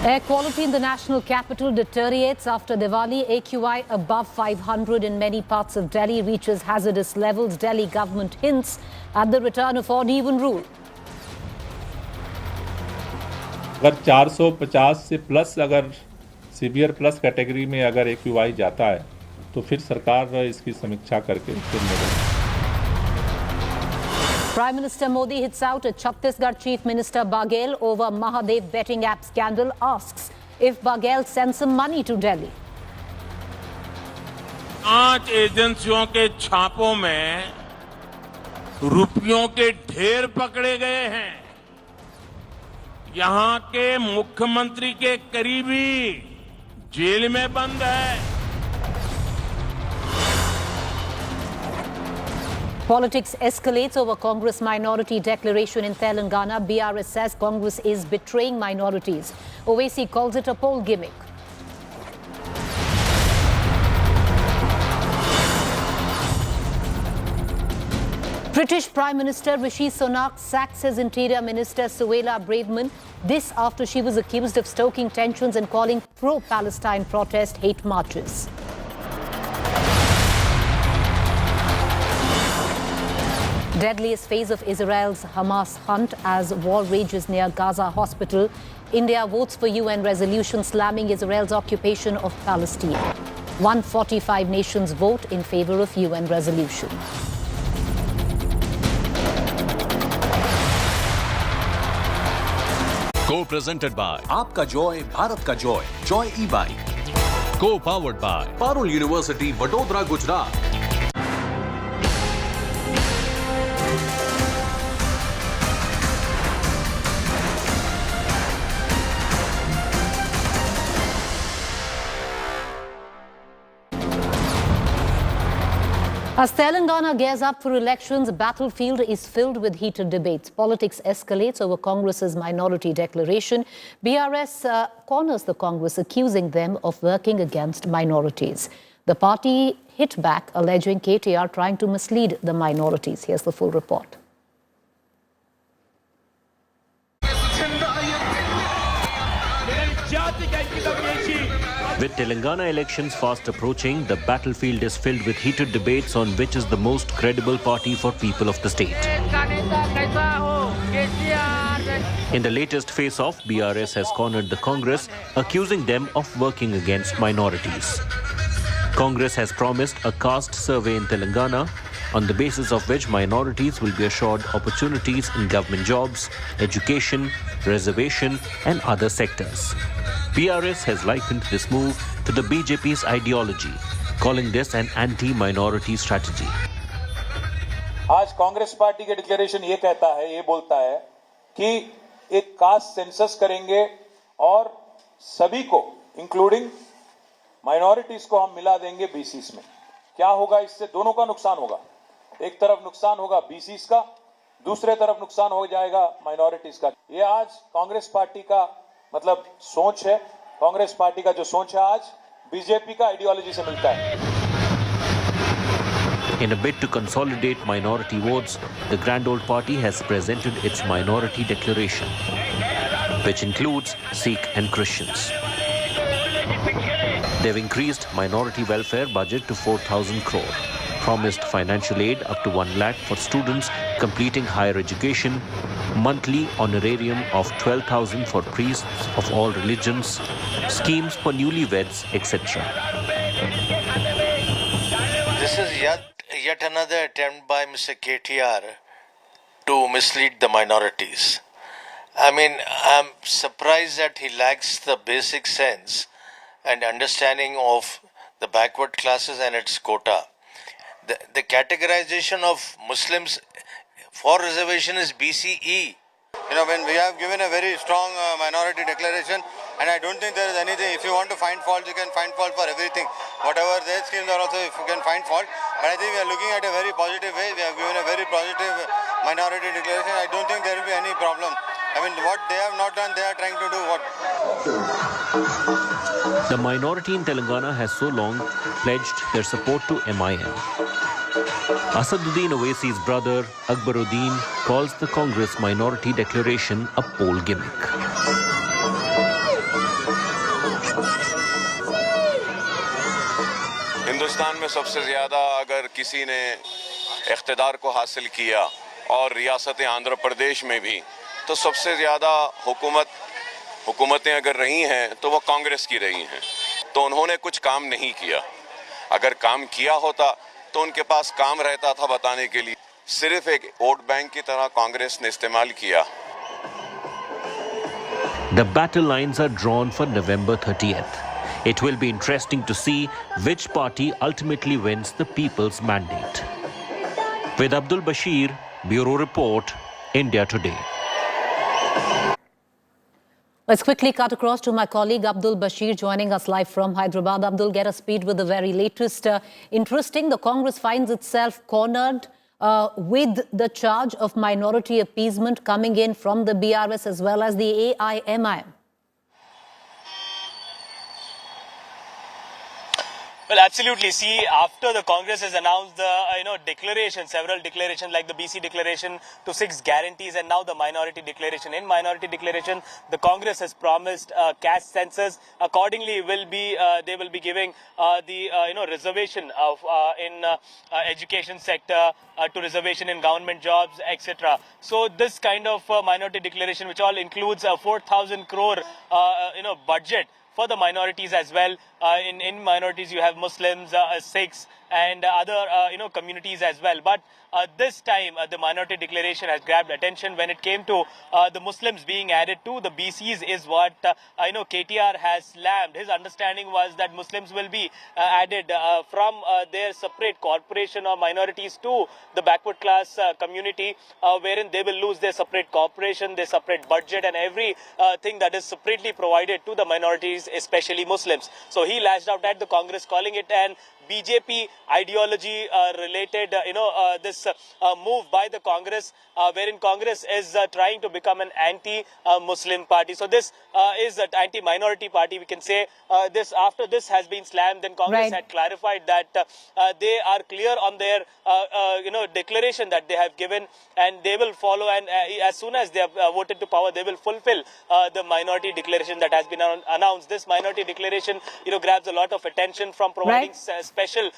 Air quality in the national capital deteriorates after Diwali. AQI above 500 in many parts of Delhi reaches hazardous levels. Delhi government hints at the return of odd-even rule. अगर 450 से plus अगर severe plus category में अगर AQI जाता है तो फिर सरकार इसकी समीक्षा करके फिर निर्णय। Prime Minister Modi hits out at Chhattisgarh Chief Minister Baghel over Mahadev betting app scandal, asks if Baghel sends some money to Delhi. 5 एजेंसियों के छापों में रुपयों के ढेर पकड़े गए हैं। यहां के मुख्यमंत्री के करीबी जेल में बंद है। Politics escalates over Congress minority declaration in Telangana. BRS says Congress is betraying minorities. Owaisi calls it a poll gimmick. British Prime Minister Rishi Sunak sacks his Interior Minister Suella Braverman. This after she was accused of stoking tensions and calling pro-Palestine protest hate marches. Deadliest phase of Israel's Hamas hunt as war rages near Gaza hospital. India votes for UN resolution slamming Israel's occupation of Palestine. 145 nations vote in favor of UN resolution. Co-presented by Aapka Joy, Bharat Ka Joy, Joy E-Bike. Co-powered by Parul University, Vadodara, Gujarat. As Telangana gears up for elections, the battlefield is filled with heated debates. Politics escalates over Congress's minority declaration. BRS corners the Congress, accusing them of working against minorities. The party hit back, alleging KTR trying to mislead the minorities. Here's the full report. With Telangana elections fast approaching, the battlefield is filled with heated debates on which is the most credible party for people of the state. In the latest face-off, BRS has cornered the Congress, accusing them of working against minorities. Congress has promised a caste survey in Telangana, on the basis of which minorities will be assured opportunities in government jobs, education, reservation and other sectors. BRS has likened this move to the BJP's ideology, calling this an anti-minority strategy. आज Congress party के declaration ये कहता है, ये बोलता है कि एक कास्ट सेंसस करेंगे और सभी को इंक्लूडिंग माइनॉरिटीज को हम मिला देंगे बीसीस में। क्या होगा इससे? दोनों का नुकसान होगा। एक तरफ नुकसान होगा बीसीस का, दूसरे तरफ नुकसान हो जाएगा माइनॉरिटीज का। ये आज कांग्रेस पार्टी का मतलब सोच है। कांग्रेस पार्टी का जो सोच है आज बीजेपी का आइडियोलॉजी से मिलता है। In a bid to consolidate minority votes, the Grand Old Party has presented its minority declaration, which includes Sikh and Christians. They've increased minority welfare budget to 4,000 crore, promised financial aid up to 1 lakh for students completing higher education, monthly honorarium of 12,000 for priests of all religions, schemes for newlyweds, etc. This is yet another attempt by Mr. KTR to mislead the minorities. I mean, I'm surprised that he lacks the basic sense and understanding of the backward classes and its quota. The categorization of Muslims for reservation is BCE. You know, when we have given a very strong minority declaration, and I don't think there is anything, if you want to find fault, you can find fault for everything. Whatever their schemes are also, if you can find fault. But I think we are looking at a very positive way. We have given a very positive minority declaration. I don't think there will be any problem. I mean, what they have not done, they are trying to do what? The minority in Telangana has so long pledged their support to MIM. Asaduddin Owaisi's brother, Akbaruddin, calls the Congress minority declaration a poll gimmick. Hindustan में सबसे ज़्यादा अगर किसी ने इख्तिदार को हासिल किया और रियासत आंध्र प्रदेश में भी, तो सबसे ज़्यादा हुकूमतें अगर रही हैं तो वो कांग्रेस की रही हैं। तो उन्होंने कुछ काम नहीं किया। अगर काम किया होता तो उनके पास काम रहता था बताने के लिए। सिर्फ एक वोट बैंक की तरह कांग्रेस ने इस्तेमाल किया। The battle lines are drawn for November 30th. It will be interesting to see which party ultimately wins the people's mandate. With Abdul Bashir, Bureau Report, India Today. Let's quickly cut across to my colleague Abdul Bashir joining us live from Hyderabad. Abdul, get us speed with the very latest. Interesting, the Congress finds itself cornered with the charge of minority appeasement coming in from the BRS as well as the AIMIM. Well, absolutely. See, after the Congress has announced the declaration, several declarations like the BC declaration to 6 guarantees, and now the minority declaration. In minority declaration, the Congress has promised caste census. Accordingly, they will be giving the reservation of in education sector to reservation in government jobs, etc. So this kind of minority declaration, which all includes a 4,000 crore budget for the minorities as well. In minorities, you have Muslims, Sikhs, and other communities as well. But this time, the minority declaration has grabbed attention when it came to the Muslims being added to the BCs is what KTR has slammed. His understanding was that Muslims will be added from their separate corporation or minorities to the backward class community, wherein they will lose their separate corporation, their separate budget, and every thing that is separately provided to the minorities, especially Muslims. So he lashed out at the Congress, calling it an BJP ideology related, this move by the Congress, wherein Congress is trying to become an anti-Muslim party. So this is an anti-minority party, we can say. After this has been slammed, then Congress had clarified that they are clear on their, declaration that they have given, and they will follow. And as soon as they have voted to power, they will fulfill the minority declaration that has been announced. This minority declaration, grabs a lot of attention from providing special,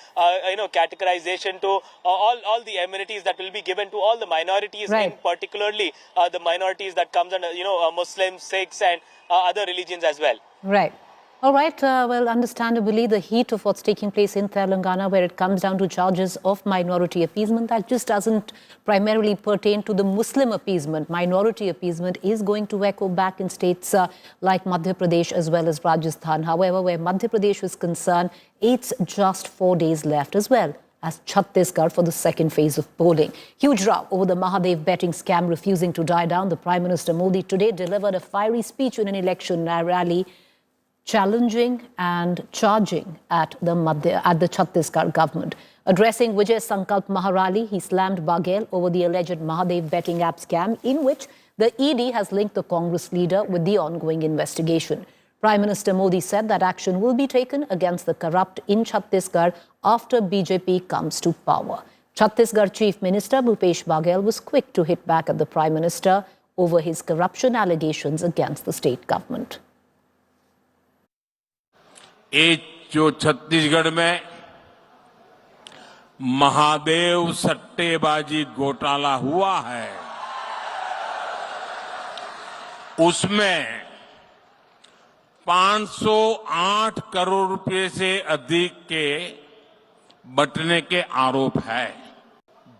categorization to all the amenities that will be given to all the minorities, in particularly the minorities that comes under, Muslims, Sikhs, and other religions as well. Right. All right. Well, understandably, the heat of what's taking place in Telangana, where it comes down to charges of minority appeasement, that just doesn't primarily pertain to the Muslim appeasement. Minority appeasement is going to echo back in states like Madhya Pradesh as well as Rajasthan. However, where Madhya Pradesh is concerned, it's just 4 days left as well as Chhattisgarh for the second phase of polling. Huge row over the Mahadev betting scam refusing to die down. The Prime Minister Modi today delivered a fiery speech in an election rally, challenging and charging at the Chhattisgarh government. Addressing Vijay Sankalp Maharali, he slammed Baghel over the alleged Mahadev betting app scam, in which the ED has linked the Congress leader with the ongoing investigation. Prime Minister Modi said that action will be taken against the corrupt in Chhattisgarh after BJP comes to power. Chhattisgarh Chief Minister Bhupesh Baghel was quick to hit back at the Prime Minister over his corruption allegations against the state government. ये जो छत्तीसगढ़ में महादेव सट्टेबाजी घोटाला हुआ है, उसमें 508 करोड़ रुपए से अधिक के बटने के आरोप है।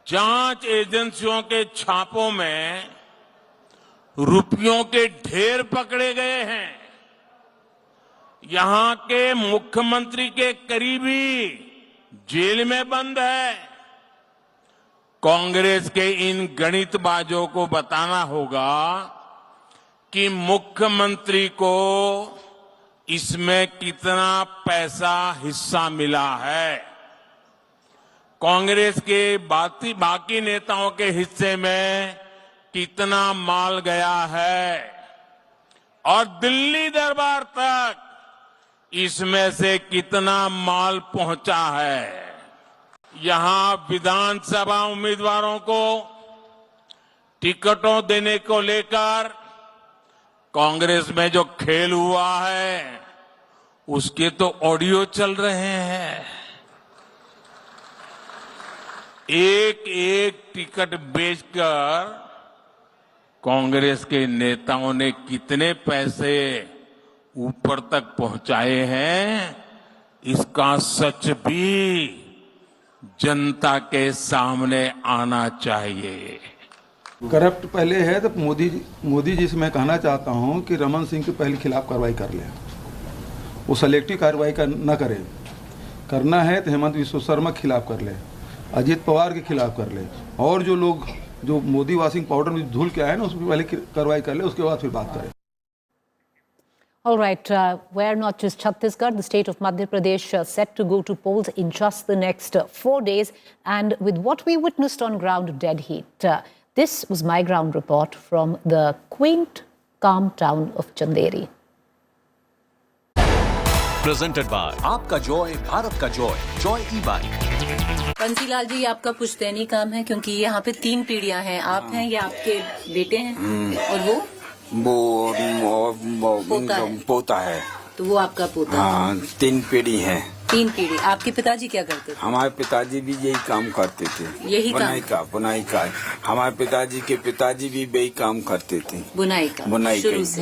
जांच एजेंसियों के छापों में रुपयों के ढेर पकड़े गए हैं। यहां के मुख्यमंत्री के करीबी जेल में बंद है। कांग्रेस के इन गणितबाजों को बताना होगा कि मुख्यमंत्री को इसमें कितना पैसा हिस्सा मिला है। कांग्रेस के बाकी नेताओं के हिस्से में कितना माल गया है और दिल्ली दरबार तक इसमें से कितना माल पहुंचा है। यहां विधानसभा उम्मीदवारों को टिकटों देने को लेकर कांग्रेस में जो खेल हुआ है, उसके तो ऑडियो चल रहे हैं। एक एक टिकट बेचकर कांग्रेस के नेताओं ने कितने पैसे ऊपर तक पहुंचाए हैं, इसका सच भी जनता के सामने आना चाहिए। करप्ट पहले है तो मोदी जी से मैं कहना चाहता हूं कि रमन सिंह के पहले खिलाफ कार्रवाई कर ले। वो सेलेक्टिव कार्रवाई न करे, करना है तो हेमंत विश्व शर्मा के खिलाफ कर ले, अजित पवार के खिलाफ कर ले, और जो लोग जो मोदी वाशिंग पाउडर में धुल के आए ना, उस पर पहले कार्रवाई कर ले, उसके बाद फिर बात करें। All right, where not just Chhattisgarh, the state of Madhya Pradesh set to go to polls in just the next 4 days, and with what we witnessed on ground, dead heat. This was my ground report from the quaint, calm town of Chanderi. Presented by आपका Joy Bharat का Joy, Joy ई-बाइक। Bansilal जी, आपका पुश्तैनी काम है, क्योंकि यहाँ पे 3 पीढ़ियां हैं। आप हैं या आपके बेटे हैं, और वो पोता है। तो वो आपका पोता हाँ, 3 पीढ़ी है। 3 पीढ़ी। आपके पिताजी क्या करते थे? हमारे पिताजी भी यही काम करते थे, यही बुनाई का। हमारे पिताजी के पिताजी भी यही काम करते थे, बुनाई शुरू से।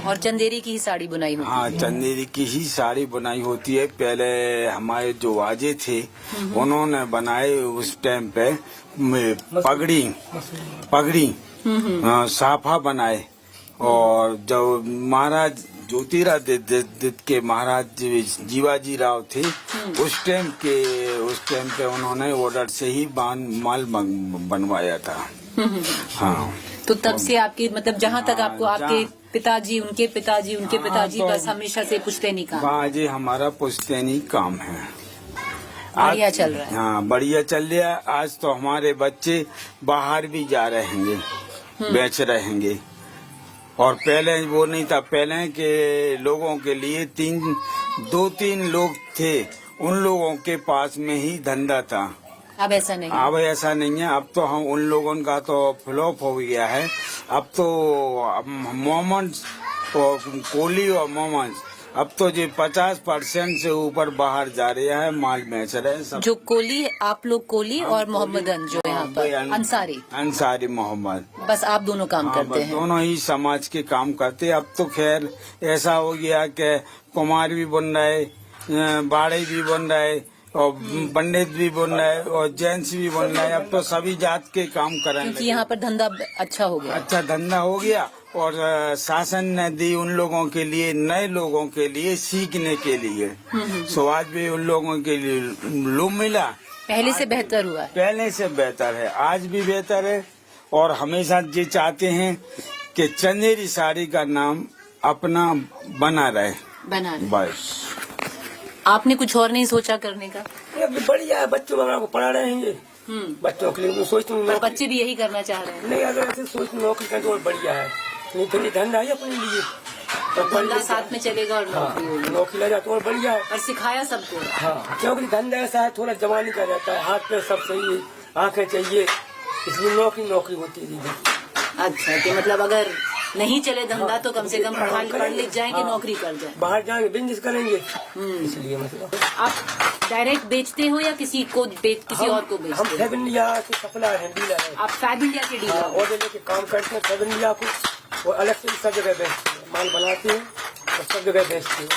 और चंदेरी की ही साड़ी बुनाई होती है? हाँ, चंदेरी की ही साड़ी बुनाई होती है। पहले हमारे जो वाजे थे उन्होंने बनाए, उस टाइम पे पगड़ी साफा बनाए। और जब महाराज ज्योतिरादित्य के महाराज जीवाजी राव थे, उस टाइम पे उन्होंने ऑर्डर से ही माल बनवाया था। हाँ, तो तब से आपकी मतलब जहाँ तक आपको आपके पिताजी, उनके पिताजी बस हमेशा से पुश्तैनी काम? हाँ जी, हमारा पुश्तैनी काम है। बढ़िया चल रहा है। हाँ, बढ़िया चल रहा है। आज तो हमारे बच्चे बाहर भी जा रहेंगे, बेच रहेंगे। और पहले वो नहीं था, पहले के लोगों के लिए 2-3 लोग थे, उन लोगों के पास में ही धंधा था। अब ऐसा नहीं? अब ऐसा नहीं है। अब तो हम उन लोगों का तो फ्लॉप हो गया है। अब तो मोहम्मद और कोहली और मोहम्मद अब तो जो 50% से ऊपर बाहर जा रहे हैं, माल बेच रहे हैं सब। जो कोहली, आप लोग कोहली और मोहम्मदन जो यहाँ पर अंसारी मोहम्मद, बस आप दोनों काम करते हैं? दोनों ही समाज के काम करते हैं। अब तो खैर ऐसा हो गया कि कुमार भी बन रहे, बाड़े भी बन रहे, और पंडित भी बन रहे, और जेंट्स भी बन रहे। अब तो सभी जात के काम करेंगे, क्योंकि यहाँ पर धंधा अच्छा हो गया। अच्छा धंधा हो गया। और शासन ने दी उन लोगों के लिए, नए लोगों के लिए सीखने के लिए। सो आज भी उन लोगों के लिए लोग मिला। पहले से बेहतर हुआ है? पहले से बेहतर है, आज भी बेहतर है। और हमेशा ये चाहते हैं कि चंदेरी साड़ी का नाम अपना बना रहे। बस। आपने कुछ और नहीं सोचा करने का? बढ़िया है, बच्चों को पढ़ा रहे हैं, बच्चों के लिए सोचता हूँ। बच्चे भी यही करना चाह रहे हैं? नहीं, अगर ऐसे सोच नौकरी का तो बढ़िया है, नहीं तो ये धंधा है अपने लिए, तो धंधा साथ में चलेगा और नौकरी लगा तो और बढ़िया है। और सिखाया सबको? हाँ, क्योंकि धंधा ऐसा है, थोड़ा जवानी का रहता है, हाथ पे सब चाहिए, आंखें चाहिए, इसलिए नौकरी होती है। अच्छा, तो मतलब अगर नहीं चले धंधा तो कम से कम पढ़ लिख जाएंगे, नौकरी कर जाए, बाहर जाएंगे, बिजनेस करेंगे। इसलिए मतलब आप डायरेक्ट बेचते हो या किसी और को बेचते हो? हम फैब इंडिया के सप्लायर हैं, डीलर हैं। आप फैब इंडिया के डीलर? ऑर्डर लेके काम करते हैं फैब इंडिया को, और अलग से सब जगह बेचते हैं, माल बनाते हैं और सब जगह बेचते हैं।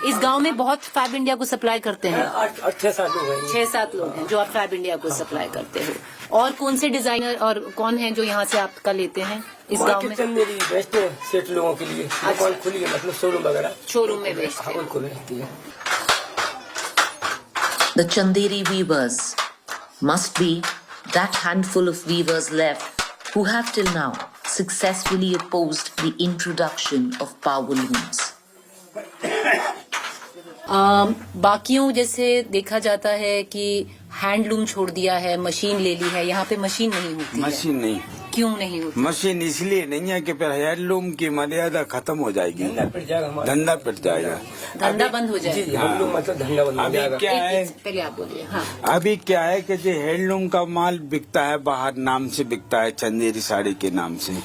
इस गांव में बहुत फैब इंडिया को सप्लाई करते हैं? 6-7 लोग हैं। 6-7 लोग हैं जो आप फैब इंडिया को सप्लाई करते हो। और कौन से डिजाइनर और कौन है जो यहाँ से आपका लेते हैं इस गांव में? मेरी बेचते हैं सेठ लोगों के लिए, दुकान खुली है, मतलब शोरूम वगैरह, शोरूम में बेचते हैं, उनको बेचती है। The Chanderi weavers must be that handful of weavers left who have till now successfully opposed the introduction of power looms. बाकियों जैसे देखा जाता है कि हैंडलूम छोड़ दिया है, मशीन ले ली है, यहाँ पे मशीन नहीं होती? मशीन नहीं। क्यों नहीं होती? मशीन इसलिए नहीं है कि फिर हैंडलूम की मर्यादा खत्म हो जाएगी, धंधा पिट जाएगा, धंधा बंद हो जाएगा। मतलब धंधा बंद हो जाएगा। क्या है, पहले आप बोलिए। हाँ, अभी क्या है कि जो हैंडलूम का माल बिकता है बाहर नाम से बिकता है, चंदेरी साड़ी के नाम से,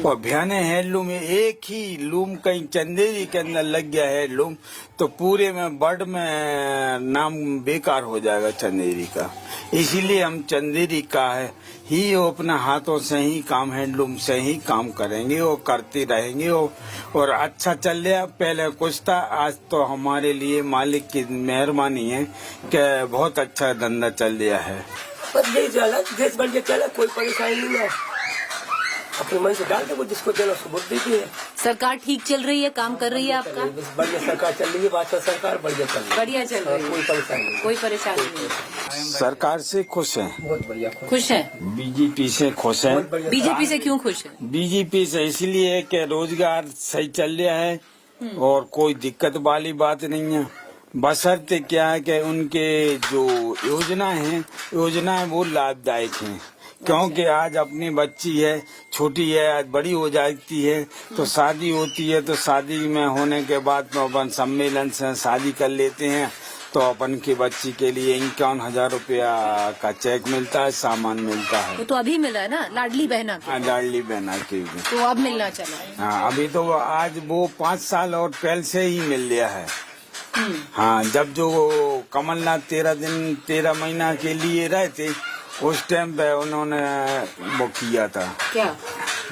और भयाने हैंडलूम एक ही लूम कहीं चंदेरी के अंदर लग गया हैंडलूम तो पूरे में वर्ल्ड में नाम बेकार हो जाएगा चंदेरी का। इसीलिए हम चंदेरी का है ही वो अपने हाथों से ही काम, हैंडलूम से ही काम करेंगे और करते रहेंगे और अच्छा चल रहा। पहले कुछ था, आज तो हमारे लिए मालिक की मेहरबानी है कि बहुत अच्छा धंधा चल रहा है। बस यही चला, देश बढ़ के चला, कोई परेशानी नहीं है। अपने मन से डाल दे, जिसको चलो उसको वोट देती है। सरकार ठीक चल रही है, काम कर रही है आपका? बढ़िया सरकार चल रही है, भाजपा सरकार बढ़िया चल रही है। बढ़िया चल रही है, कोई परेशानी नहीं। सरकार से खुश है, बहुत बढ़िया खुश है। बीजेपी से खुश है। बीजेपी से क्यों खुश है? बीजेपी से इसलिए कि रोजगार सही चल रहा है और कोई दिक्कत वाली बात नहीं है। बशर्ते क्या है कि उनके जो योजनाएं वो लाभदायक हैं, क्योंकि आज अपनी बच्ची है, छोटी है, आज बड़ी हो जाती है तो शादी होती है, तो शादी में होने के बाद तो अपन सम्मेलन से शादी कर लेते हैं, तो अपन की बच्ची के लिए 51,000 रुपया का चेक मिलता है, सामान मिलता है। वो तो अभी मिला है ना, लाडली बहना के। लाडली बहना के तो अब मिलना चला है। हाँ, अभी तो आज वो 5 साल और पहले से ही मिल गया है। हाँ, जब जो कमलनाथ 13 महीना के लिए रहे थे उस टाइम पे उन्होंने वो किया था, क्या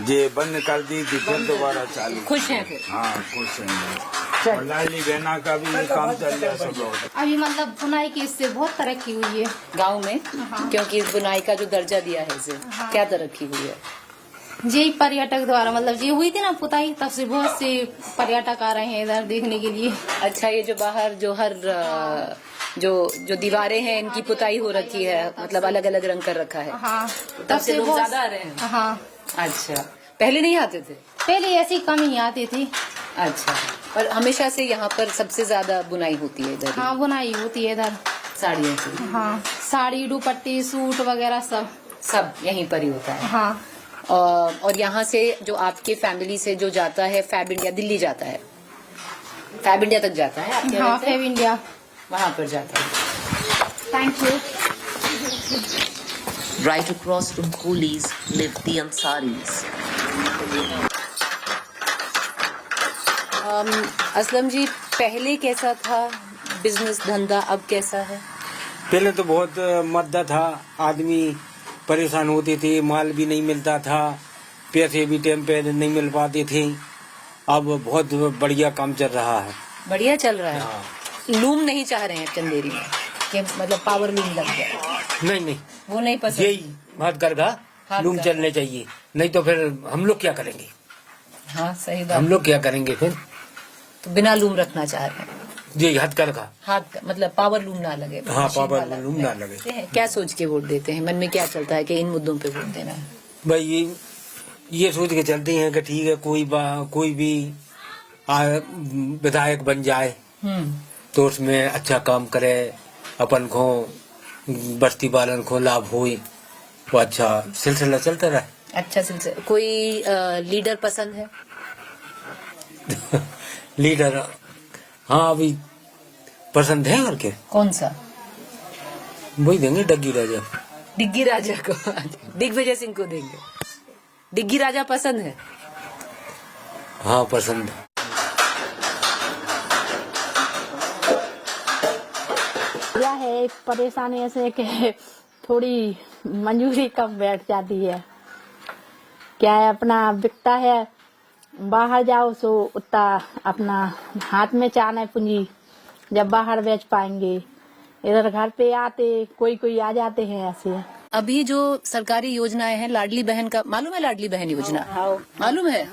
ये बंद कर दी थी, फिर दोबारा चालू। खुश हैं फिर? हाँ, खुश हैं। और लाडली बहना का भी काम चल रहा है सब लोग। अभी मतलब बुनाई की इससे बहुत तरक्की हुई है गांव में। क्योंकि बुनाई का जो दर्जा दिया है इसे, क्या तरक्की हुई है? जी पर्यटक द्वारा, मतलब ये हुई थी ना पुताई, तब से बहुत से पर्यटक आ रहे हैं इधर देखने के लिए। अच्छा, ये जो बाहर जो हर जो दीवारें हैं इनकी पुताई हो रखी है, मतलब अलग अलग रंग कर रखा है। हाँ, तब से लोग ज्यादा आ रहे हैं। हाँ। अच्छा, पहले नहीं आते थे? पहले ऐसी कम ही आती थी। अच्छा, पर हमेशा से यहाँ पर सबसे ज्यादा बुनाई होती है इधर? हाँ, बुनाई होती है इधर साड़ियों की। हाँ, साड़ी, दुपट्टी, सूट वगैरह सब यहीं पर ही होता है। हाँ। और यहाँ से जो आपके फैमिली से जो जाता है फैब इंडिया, दिल्ली जाता है, फैब इंडिया तक जाता है आपके? हाँ, फैब इंडिया वहाँ पर जाता है। Thank you. Right across from coolies live the Ansaris. Aslam ji, पहले कैसा था बिजनेस धंधा, अब कैसा है? पहले तो बहुत मद्दा था, आदमी परेशान होते थे, माल भी नहीं मिलता था, पैसे भी टाइम पे नहीं मिल पाते थे। अब बहुत बढ़िया काम चल रहा है। बढ़िया चल रहा है। हाँ। लूम नहीं चाह रहे हैं चंदेरी में कि मतलब पावर लूम लग जाए? नहीं, वो नहीं पसंद। यही हाथ लूम चलने चाहिए, नहीं तो फिर हम लोग क्या करेंगे? हाँ, सही बात। हम लोग क्या करेंगे फिर? तो बिना लूम रखना चाह रहे हैं? जी, हाथ का मतलब पावर लूम ना लगे। हाँ, पावर लूम ना लगे। क्या सोच के वोट देते हैं? मन में क्या चलता है कि इन मुद्दों पे वोट देना है? भाई ये सोच के चलते हैं कि ठीक है, कोई भी विधायक बन जाए तो उसमें अच्छा काम करे, अपन को बस्ती वालन को लाभ हो, वो अच्छा सिलसिला चलता रहे। अच्छा सिलसिला। कोई लीडर पसंद है? लीडर, हाँ, अभी पसंद है। और क्या? कौन सा? वही देंगे, डिग्गी राजा को। दिग्विजय सिंह को देंगे। डिग्गी राजा पसंद है? हाँ, पसंद है। क्या है परेशानी ऐसे कि थोड़ी मंजूरी कम बैठ जाती है। क्या है, अपना बिकता है, बाहर जाओ सो उतना अपना हाथ में चाहना है पूंजी, जब बाहर बेच पाएंगे। इधर घर पे आते कोई आ जाते हैं ऐसे। अभी जो सरकारी योजनाएं हैं, लाडली बहन का मालूम है? लाडली बहन योजना मालूम है?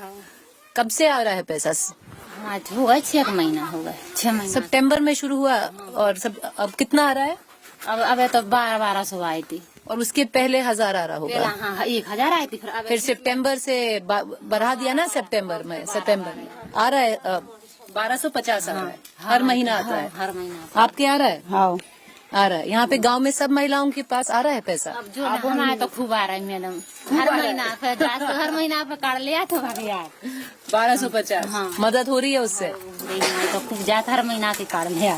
कब से आ रहा है पैसा? हुआ 6 महीना हो गए, 6 महीना। सितंबर में शुरू हुआ और अब कितना आ रहा है? अब तो 1200 आई थी, और उसके पहले 1000 आ रहा होगा। हाँ, 1000 आई थी। फिर सितंबर से बढ़ा दिया ना, सितंबर में आ रहा है 1250 आ रहा है। हर महीना आता है। हर महीना आपके आ रहा है? हाँ। आ रहा है। यहाँ पे गांव में सब महिलाओं के पास आ रहा है पैसा? अब जो हमारे तो खूब आ रहा है मैडम, हर महीना पे काट लिया तो यार 1250। हाँ। मदद हो रही है उससे? तो खूब जाता, हर महीना के काट लिया,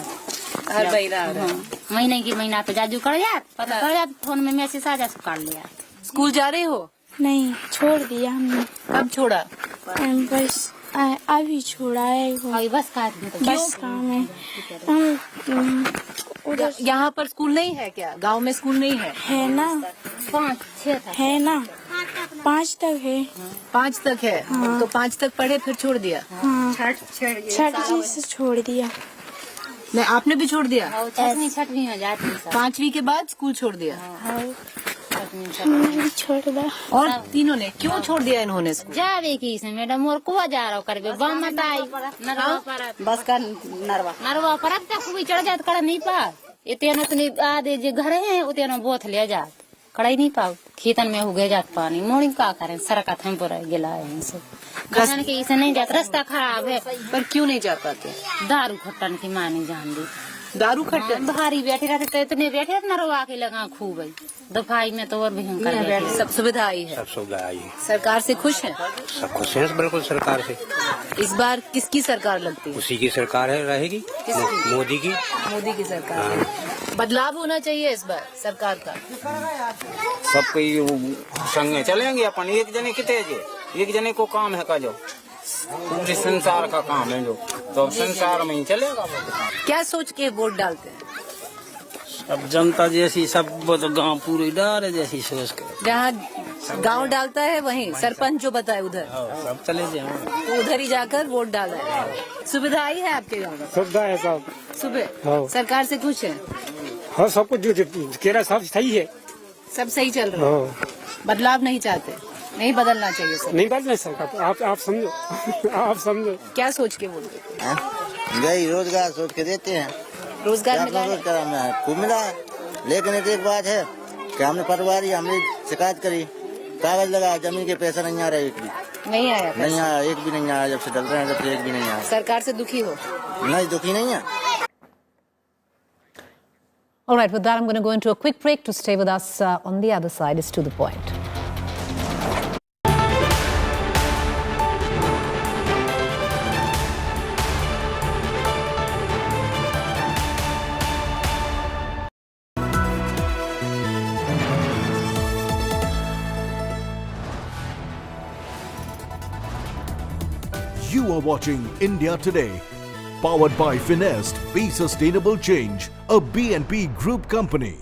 हर महीना आ रहा है। महीने की महीना पे जाजू कर जात, पता कर जात, फोन में मैसेज आ जाए काट लिया। स्कूल जा रहे हो? नहीं, छोड़ दिया हमने। कब छोड़ा? बस अभी छोड़ा है। बस काम है। यहाँ पर स्कूल नहीं है क्या? गांव में स्कूल नहीं है? है ना, 5-6 है ना, 5 तक है। 5 तक है। हाँ। तो 5 तक पढ़े फिर छोड़ दिया? हाँ, छठी से छोड़ दिया। नहीं, आपने भी छोड़ दिया? 6वीं में जाती, 5वीं के बाद स्कूल छोड़ दिया? हमने भी छोड़ दिया। और तीनों ने क्यों छोड़ दिया इन्होंने स्कूल? जावे की इसमें मैडम, और कुआ जा रहा करबे बम मटाई नरवा पर, बस का नरवा पर अब तक कोई चढ़ जात कर नहीं पा, इतने आधे जो घर है उतने बोथ ले जात, कड़ाई नहीं पाओ, खेतन में हो गए जात पानी, मोड़ी का करें, सरका थम पर गिला है इनसे, घरन के इसे नहीं जात, रास्ता खराब है। पर क्यों नहीं जा पाते? दारू खट्टन की मानी जान दी, दारू खट्टे भारी बैठे रहते तो इतने बैठे रहते नरवा के लगा खूब है, दफाई में तो और भयंकर है। सब सुविधा आई है? सब सुविधा आई है। सरकार से खुश है? सब खुश है बिल्कुल सरकार से। इस बार किसकी सरकार लगती है? उसी की सरकार है, रहेगी मोदी की। मोदी की सरकार है। बदलाव होना चाहिए इस बार सरकार का। सब कोई संग चलेंगे अपन, एक जने कितने जे, एक जने को काम है का जो पूरे संसार का काम है जो, तो संसार में ही चलेगा। क्या सोच के वोट डालते हैं? अब जनता जैसी, सब तो गांव पूरी डाल है जैसी सोच कर, जहाँ गांव डालता है वहीं सरपंच जो बताए उधर सब चले जाए, तो उधर ही जाकर वोट डाला है। सुविधा आई है आपके गाँव में? सुविधा है सब। सुबह सरकार से खुश है? हाँ, सब कुछ जो कह रहा सब सही है, सब सही चल रहा है। बदलाव नहीं चाहते? नहीं बदलना चाहिए सर? नहीं बदलना सरकार, आप समझो आप समझो। क्या सोच के वोट देते हैं? यही रोजगार सोच के देते हैं। रोजगार मिला है? रोजगार खूब मिला है, लेकिन एक बात है कि हमने पटवारी, हमने शिकायत करी, कागज लगा, जमीन के पैसा नहीं आ रहा, एक भी नहीं आया। नहीं आया, एक भी नहीं आया, जब से डल रहे हैं जब से एक भी नहीं आया। सरकार से दुखी हो? नहीं, दुखी नहीं है। All right, with that, I'm going to go into a quick break. To stay with us on the other side is To The Point. You are watching India Today, powered by Finest, Be Sustainable Change, a BNP Group company.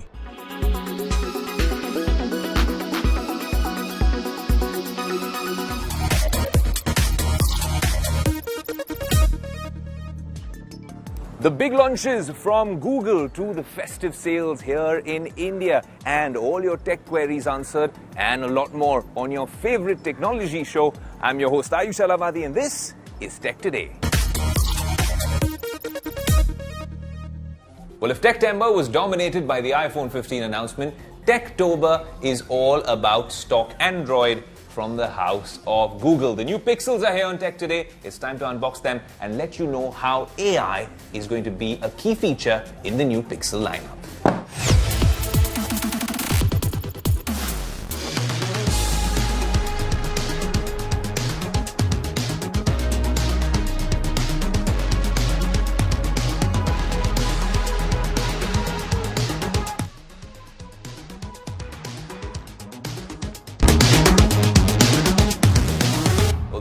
The big launches from Google to the festive sales here in India and all your tech queries answered and a lot more on your favorite technology show. I'm your host Ayush Alavadi and this is Tech Today. Well, if Techtember was dominated by the iPhone 15 announcement, Techtober is all about stock Android from the house of Google. The new Pixels are here on Tech Today. It's time to unbox them and let you know how AI is going to be a key feature in the new Pixel lineup.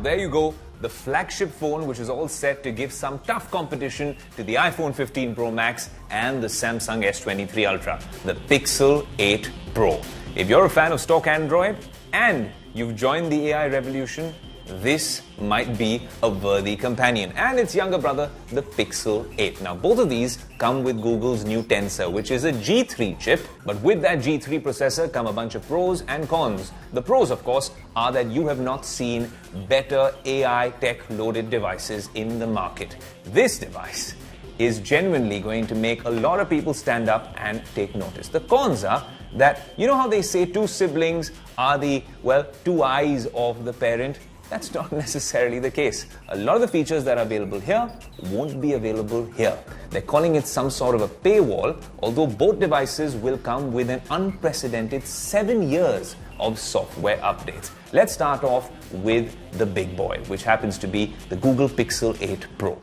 There you go, the flagship phone which is all set to give some tough competition to the iPhone 15 Pro Max and the Samsung S23 Ultra, the Pixel 8 Pro. If you're a fan of stock Android and you've joined the AI revolution, this might be a worthy companion. And its younger brother, the Pixel 8. Now, both of these come with Google's new Tensor, which is a G3 chip. But with that G3 processor come a bunch of pros and cons. The pros, of course, are that you have not seen better AI tech-loaded devices in the market. This device is genuinely going to make a lot of people stand up and take notice. The cons are that, you know how they say two siblings are the, well, two eyes of the parent? That's not necessarily the case. A lot of the features that are available here won't be available here. They're calling it some sort of a paywall, although both devices will come with an unprecedented 7 years of software updates. Let's start off with the big boy, which happens to be the Google Pixel 8 Pro.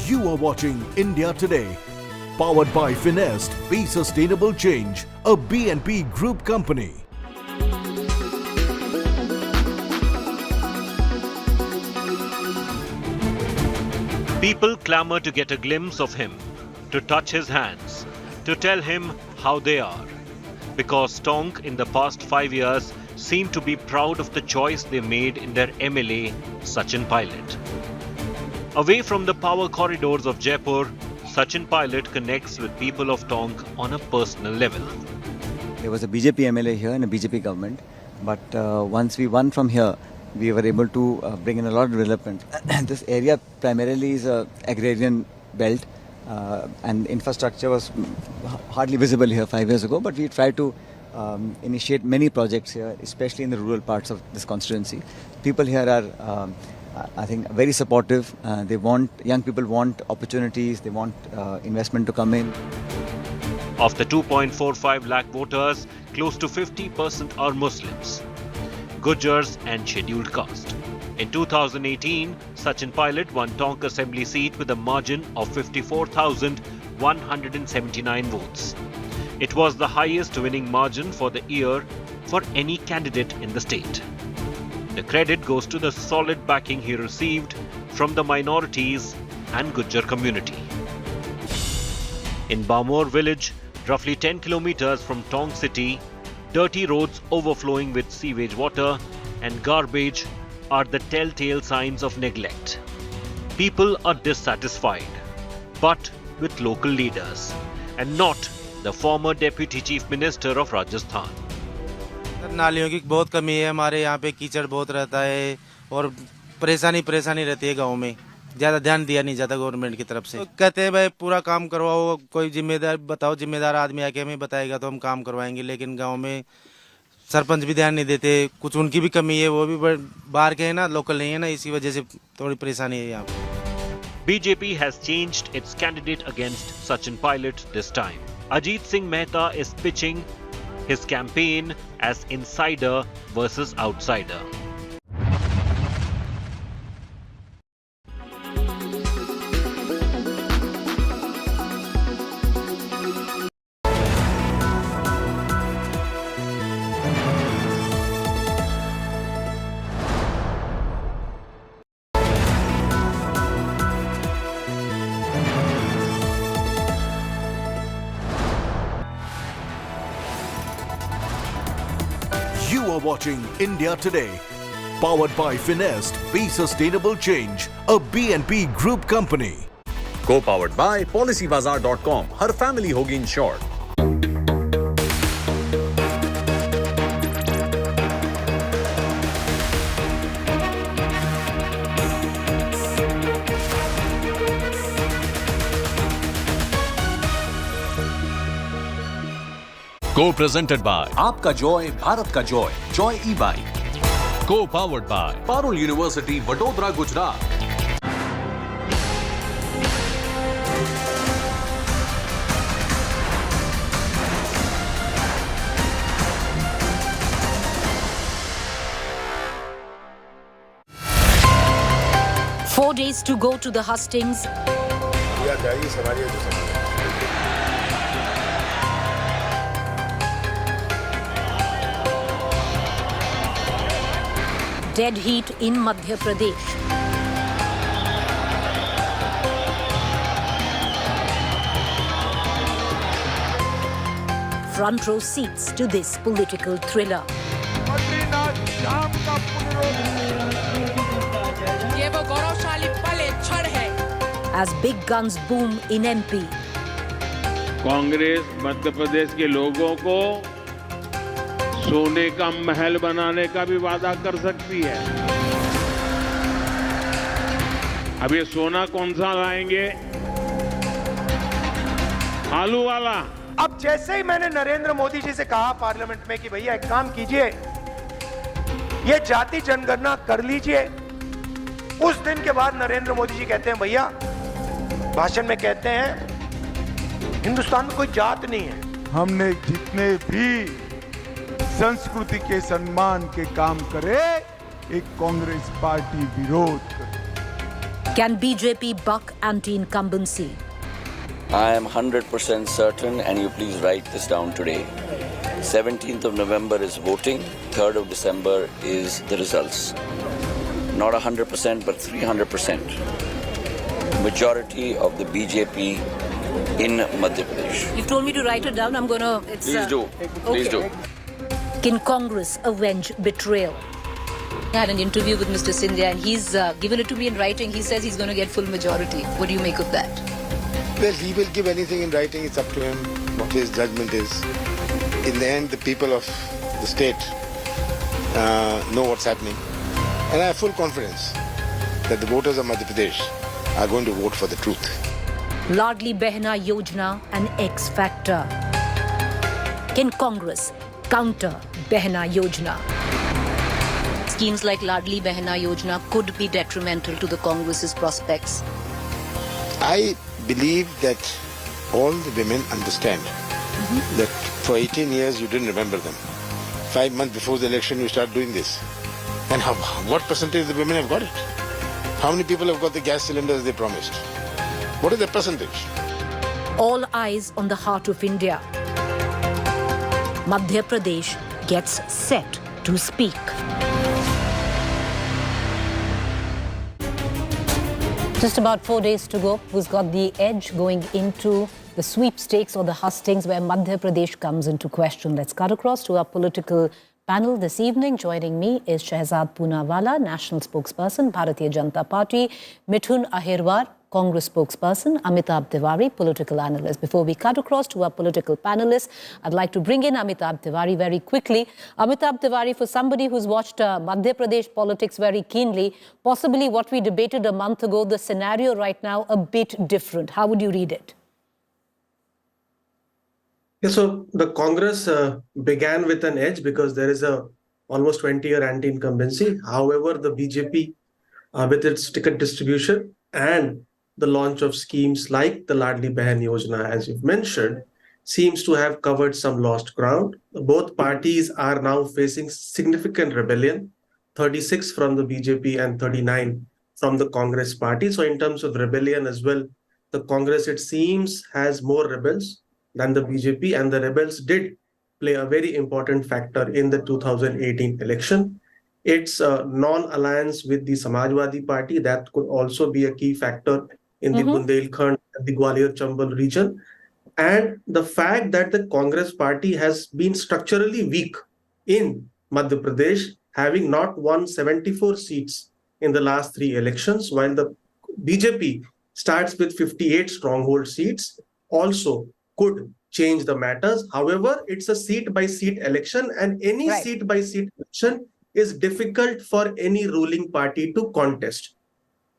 You are watching India Today, powered by Finest, Be Sustainable Change, a BNP Group company. People clamour to get a glimpse of him, to touch his hands, to tell him how they are. Because Tonk in the past 5 years seem to be proud of the choice they made in their MLA, Sachin Pilot. Away from the power corridors of Jaipur, Sachin Pilot connects with people of Tonk on a personal level. There was a BJP MLA here and a BJP government, but once we won from here, we were able to bring in a lot of development. This area primarily is an agrarian belt, and infrastructure was hardly visible here 5 years ago, but we tried to initiate many projects here, especially in the rural parts of this constituency. People here are I think very supportive. Young people want opportunities, they want investment to come in. Of the 2.45 lakh voters, close to 50% are Muslims, Gujars and scheduled caste. In 2018, Sachin Pilot won Tonk Assembly seat with a margin of 54,179 votes. It was the highest winning margin for the year for any candidate in the state. The credit goes to the solid backing he received from the minorities and Gujar community. In Bamor village, roughly 10 kilometers from Tonk city, dirty roads overflowing with sewage water and garbage are the telltale signs of neglect. People are dissatisfied, but with local leaders and not the former Deputy Chief Minister of Rajasthan. नालियों की बहुत कमी है, हमारे यहाँ पे कीचड़ बहुत रहता है और परेशानी रहती है गांव में, ज़्यादा ध्यान दिया नहीं जाता गवर्नमेंट की तरफ से। तो कहते हैं भाई पूरा काम करवाओ, कोई जिम्मेदार बताओ, जिम्मेदार आदमी आके हमें बताएगा तो हम काम करवाएंगे, लेकिन गांव में सरपंच भी ध्यान नहीं देते, कुछ उनकी भी कमी है, वो भी बाहर के हैं ना, लोकल नहीं है ना, इसी वजह से थोड़ी परेशानी है यहाँ पे। BJP has changed its candidate against Sachin Pilot this time. Ajit Singh Mehta is pitching his campaign as insider versus outsider. You are watching India Today, powered by Finest, Be Sustainable Change, a BNP Group company. Co-powered by PolicyBazaar.com. हर family होगी insured. Co-presented by आपका Joy Bharat का Joy, Joy e bike. Co-powered by Parul University, Vadodara, Gujarat. Four days to go to the hustings. Dead heat in Madhya Pradesh. front row seats to this political thriller. As big guns boom in MP. Congress Madhya Pradesh के लोगों को सोने का महल बनाने का भी वादा कर सकती है। अब ये सोना कौन सा लाएंगे? आलू वाला। अब जैसे ही मैंने नरेंद्र मोदी जी से कहा पार्लियामेंट में कि भैया एक काम कीजिए, ये जाति जनगणना कर लीजिए, उस दिन के बाद नरेंद्र मोदी जी कहते हैं भैया, भाषण में कहते हैं हिंदुस्तान में कोई जात नहीं है। हमने जितने भी संस्कृति के सम्मान के काम करे, एक कांग्रेस पार्टी विरोध करे। Can BJP buck anti-incumbency? I am 100% certain, and you please write this down today. 17th of November is voting, 3rd of December is the results. Not 100%, but 300%. Majority of the BJP in Madhya Pradesh. You've told me to write it down. I'm going to... Please do. Please do. Can Congress avenge betrayal? I had an interview with Mr. Sindhya and he's given it to me in writing. He says he's going to get full majority. What do you make of that? Well, he will give anything in writing. It's up to him what his judgment is. In the end, the people of the state know what's happening. And I have full confidence that the voters of Madhya Pradesh are going to vote for the truth. Ladli Behna Yojana an X factor. Can Congress counter Behna Yojana? Schemes like Ladli Behna Yojana could be detrimental to the Congress's prospects. I believe that all the women understand that for 18 years you didn't remember them. 5 months before the election you start doing this. And what percentage of the women have got it? How many people have got the gas cylinders they promised? What is the percentage? All eyes on the heart of India. Madhya Pradesh gets set to speak. Just about 4 days to go. Who's got the edge going into the sweepstakes or the hustings where Madhya Pradesh comes into question? Let's cut across to our political panel this evening. Joining me is Shehzad Poonawala, National Spokesperson, Bharatiya Janata Party, Mithun Ahirwar, Congress spokesperson, Amitabh Tiwari, political analyst. Before we cut across to our political panelists, I'd like to bring in Amitabh Tiwari very quickly. Amitabh Tiwari, for somebody who's watched Madhya Pradesh politics very keenly, possibly what we debated a month ago, the scenario right now a bit different. How would you read it? Yeah, so the Congress began with an edge because there is a almost 20-year anti-incumbency. However, the BJP, with its ticket distribution and the launch of schemes like the Ladli Behan Yojana, as you've mentioned, seems to have covered some lost ground. Both parties are now facing significant rebellion, 36 from the BJP and 39 from the Congress party. So in terms of rebellion as well, the Congress, it seems, has more rebels than the BJP, and the rebels did play a very important factor in the 2018 election. Its non-alliance with the Samajwadi Party, that could also be a key factor in the Bundelkhand and the Gwalior-Chambal region. And the fact that the Congress party has been structurally weak in Madhya Pradesh, having not won 74 seats in the last 3 elections, while the BJP starts with 58 stronghold seats, also could change the matters. However, it's a seat-by-seat election, and any seat-by-seat election is difficult for any ruling party to contest.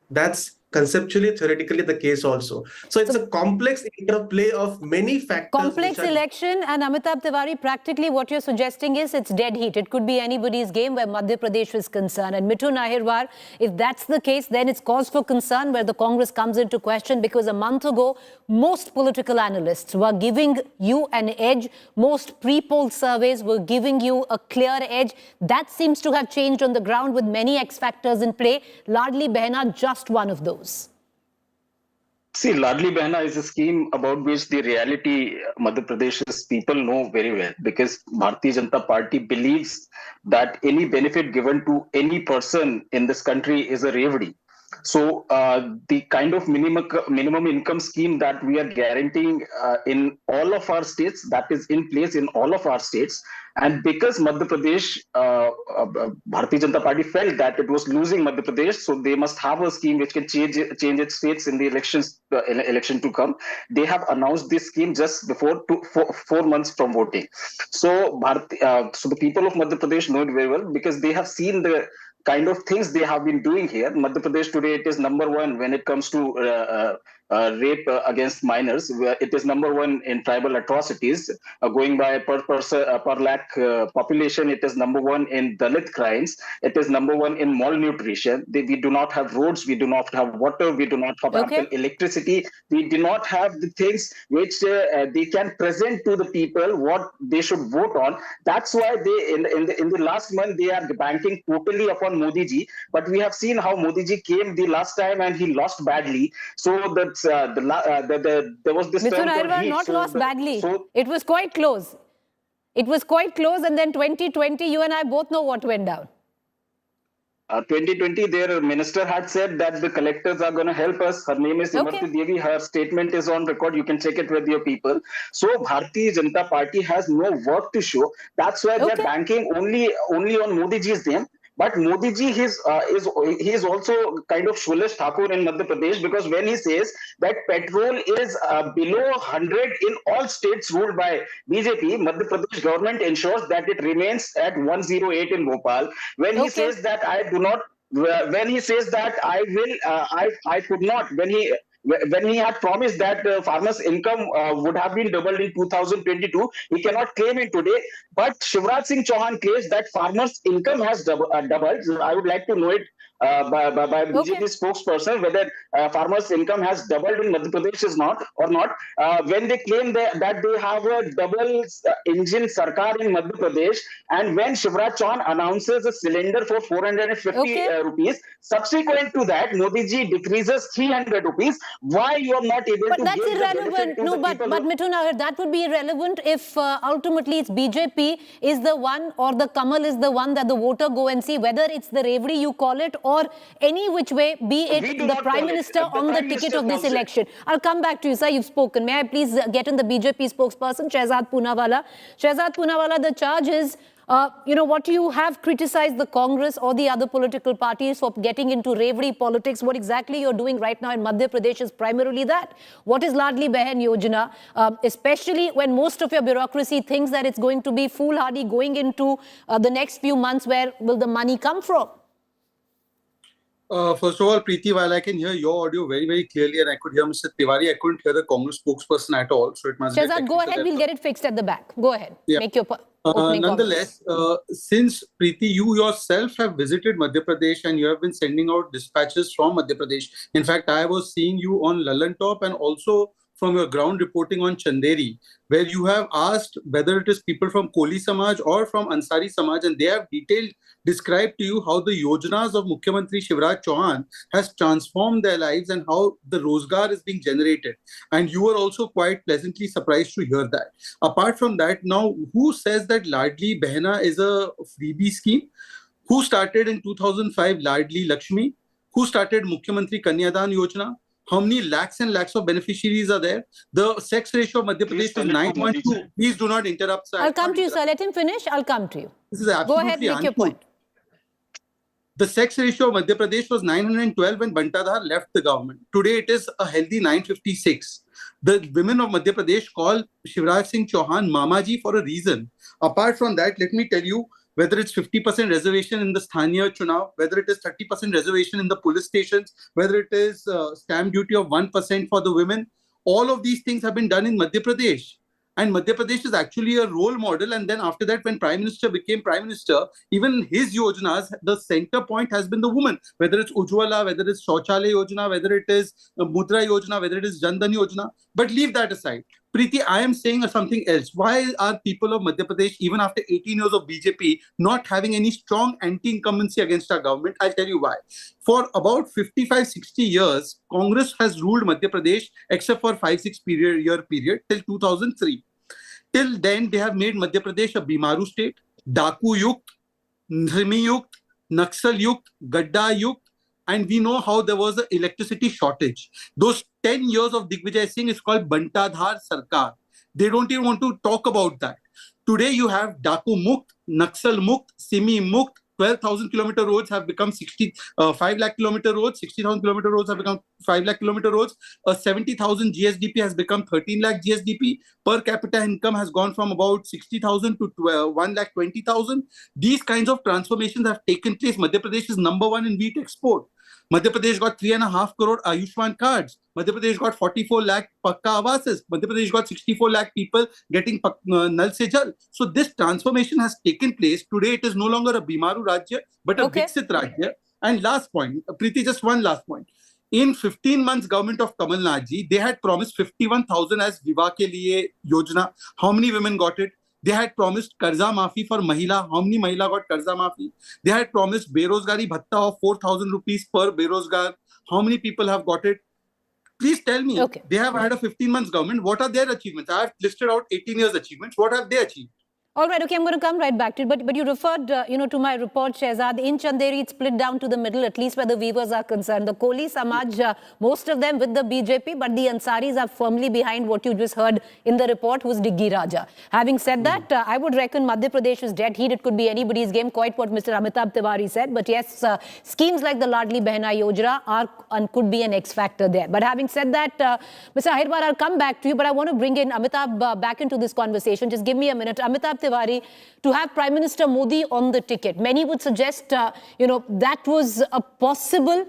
That's conceptually, theoretically the case also. So it's a complex interplay of many factors. Complex election, and Amitabh Tiwari, practically what you're suggesting is it's dead heat. It could be anybody's game where Madhya Pradesh is concerned. And Mithun Ahirwar, if that's the case, then it's cause for concern where the Congress comes into question, because a month ago, most political analysts were giving you an edge. Most pre-poll surveys were giving you a clear edge. That seems to have changed on the ground with many X factors in play. Ladli Behna, just one of those. See, Ladli Behna is a scheme about which the reality Madhya Pradesh's people know very well, because Bharatiya Janata Party believes that any benefit given to any person in this country is a revdi. So the kind of minimum income scheme that we are guaranteeing in all of our states, that is in place in all of our states. And because Madhya Pradesh, Bharatiya Janata Party felt that it was losing Madhya Pradesh, so they must have a scheme which can change its states in the election to come. They have announced this scheme just before 4 months from voting. So so the people of Madhya Pradesh know it very well because they have seen the kind of things they have been doing here. Madhya Pradesh today, it is number one when it comes to rape against minors. It is number one in tribal atrocities. Going by per lakh population, it is number one in Dalit crimes. It is number one in malnutrition. We do not have roads. We do not have water. We do not have ample electricity. We do not have the things which they can present to the people what they should vote on. That's why they in the last month they are banking totally upon Modi ji. But we have seen how Modi ji came the last time and he lost badly. So that's there was this Mr. term called Narwar heat. not So lost badly. So It was quite close. It was quite close, and then 2020, you and I both know what went down. 2020, their minister had said that the collectors are going to help us. Her name is Imarti Devi. Her statement is on record. You can check it with your people. So Bharatiya Janata Party has no work to show. That's why they are banking only on Modi ji's name. But Modi ji he is also kind of Shulesh Thakur in Madhya Pradesh, because when he says that petrol is below 100 in all states ruled by BJP, Madhya Pradesh government ensures that it remains at 108 in Bhopal. When he says that I do not, when he says that I will, I could not, when he had promised that farmers' income would have been doubled in 2022, he cannot claim it today. But Shivraj Singh Chauhan claims that farmers' income has doubled. So I would like to know it by BJP spokesperson whether farmers' income has doubled in Madhya Pradesh is not or not. When they claim that they have a double engine sarkar in Madhya Pradesh, and when Shivraj Chauhan announces a cylinder for 450 rupees, subsequent to that Modi ji decreases 300 rupees. Why you are not able but to that's give irrelevant. No, but Mithun Nair, that would be irrelevant if ultimately it's BJP is the one, or the Kamal is the one that the voter go and see, whether it's the Revdi you call it or any which way, be it the Prime Minister on the ticket of this election. I'll come back to you, sir. You've spoken. May I please get in the BJP spokesperson, Shehzad Poonawalla. Shehzad Poonawalla, the charge is, what you have criticized the Congress or the other political parties for getting into Revdi politics. What exactly you're doing right now in Madhya Pradesh is primarily that. What is Ladli Behan Yojana, especially when most of your bureaucracy thinks that it's going to be foolhardy going into the next few months? Where will the money come from? First of all, Preeti, while I can hear your audio very, very clearly and I could hear Mr. Tiwari, I couldn't hear the Congress spokesperson at all. So it must Shehzad, be go ahead. We'll get it fixed at the back. Go ahead. Yeah. Make your opening nonetheless, since Preeti, you yourself have visited Madhya Pradesh and you have been sending out dispatches from Madhya Pradesh. In fact, I was seeing you on Lalantop and also from your ground reporting on Chanderi, where you have asked whether it is people from Koli Samaj or from Ansari Samaj, and they have described to you how the yojanas of Mukhyamantri Shivraj Chauhan has transformed their lives and how the Rozgar is being generated. And you were also quite pleasantly surprised to hear that. Apart from that, now, who says that Ladli Behna is a freebie scheme? Who started in 2005 Ladli Lakshmi? Who started Mukhyamantri Kanyadan Yojana? How many lakhs and lakhs of beneficiaries are there? The sex ratio of Madhya Pradesh is 9.2. Please do not interrupt, sir. I'll come to you, sir. Let him finish. I'll come to you. This is absolutely Go ahead, make your point. The sex ratio of Madhya Pradesh was 912 when Bantadhar left the government. Today it is a healthy 956. The women of Madhya Pradesh call Shivraj Singh Chauhan Mamaji for a reason. Apart from that, let me tell you, whether it's 50% reservation in the Sthaniya Chunav, whether it is 30% reservation in the police stations, whether it is stamp duty of 1% for the women, all of these things have been done in Madhya Pradesh. And Madhya Pradesh is actually a role model. And then after that, when Prime Minister became Prime Minister, even his yojanas, the center point has been the woman. Whether it's Ujwala, whether it's Shauchalaya Yojana, whether it is Mudra Yojana, whether it is Jan Dhan Yojana. But leave that aside. Preeti, I am saying something else. Why are people of Madhya Pradesh, even after 18 years of BJP, not having any strong anti-incumbency against our government? I'll tell you why. For about 55, 60 years, Congress has ruled Madhya Pradesh, except for 5-6 year period, till 2003. Till then, they have made Madhya Pradesh a Bimaru state, Daku Yukt, Nrimi Yukt, Naxal Yukt, Gadda Yukt, and we know how there was an electricity shortage. Those 10 years of Digvijay Singh is called Bantadhar Sarkar. They don't even want to talk about that. Today you have Daku Mukt, Naxal Mukt, Simi Mukt. 12,000 kilometer roads have become 5 lakh kilometer roads. 60,000 kilometer roads have become 5 lakh kilometer roads. 70,000 GSDP has become 13 lakh GSDP. Per capita income has gone from about 60,000 to 1 lakh 20,000. These kinds of transformations have taken place. Madhya Pradesh is number one in wheat export. Madhya Pradesh got 3.5 crore Ayushman cards. Madhya Pradesh got 44 lakh Pakka Avases. Madhya Pradesh got 64 lakh people getting Nal Se Jal. So this transformation has taken place. Today it is no longer a Bimaru Rajya, but a Viksit Rajya. And last point, Preeti, just one last point. In 15 months, government of Kamal Ji, they had promised 51,000 as Vivah Ke Liye Yojana. How many women got it? They had promised Karza Maafi for Mahila. How many Mahila got Karza Maafi? They had promised Berozgari Bhatta of 4,000 rupees per Berozgar. How many people have got it? Please tell me. They have had a 15 months government. What are their achievements? I have listed out 18 years achievements. What have they achieved? All right, okay, I'm going to come right back to it. But you referred, to my report, Shehzad. In Chanderi, it's split down to the middle, at least where the weavers are concerned. The Koli Samaj, most of them with the BJP, but the Ansaris are firmly behind what you just heard in the report, who's Diggi Raja. Having said that, I would reckon Madhya Pradesh is dead heat. It could be anybody's game, quite what Mr. Amitabh Tiwari said. But yes, schemes like the Ladli Behna Yojana are and could be an X factor there. But having said that, Mr. Ahirwar, I'll come back to you, but I want to bring in Amitabh back into this conversation. Just give me a minute. Amitabh Tiwari, to have Prime Minister Modi on the ticket. Many would suggest, that was a possible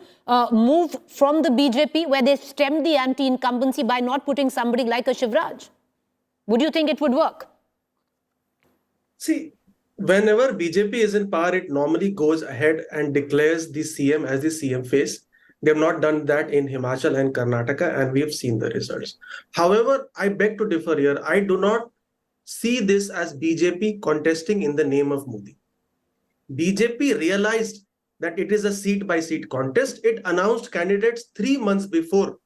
move from the BJP where they stemmed the anti-incumbency by not putting somebody like a Shivraj. Would you think it would work? See, whenever BJP is in power, it normally goes ahead and declares the CM as the CM face. They have not done that in Himachal and Karnataka, and we have seen the results. However, I beg to differ here. I do not see this as BJP contesting in the name of Modi. BJP realized that it is a seat-by-seat contest. It announced candidates 3 months before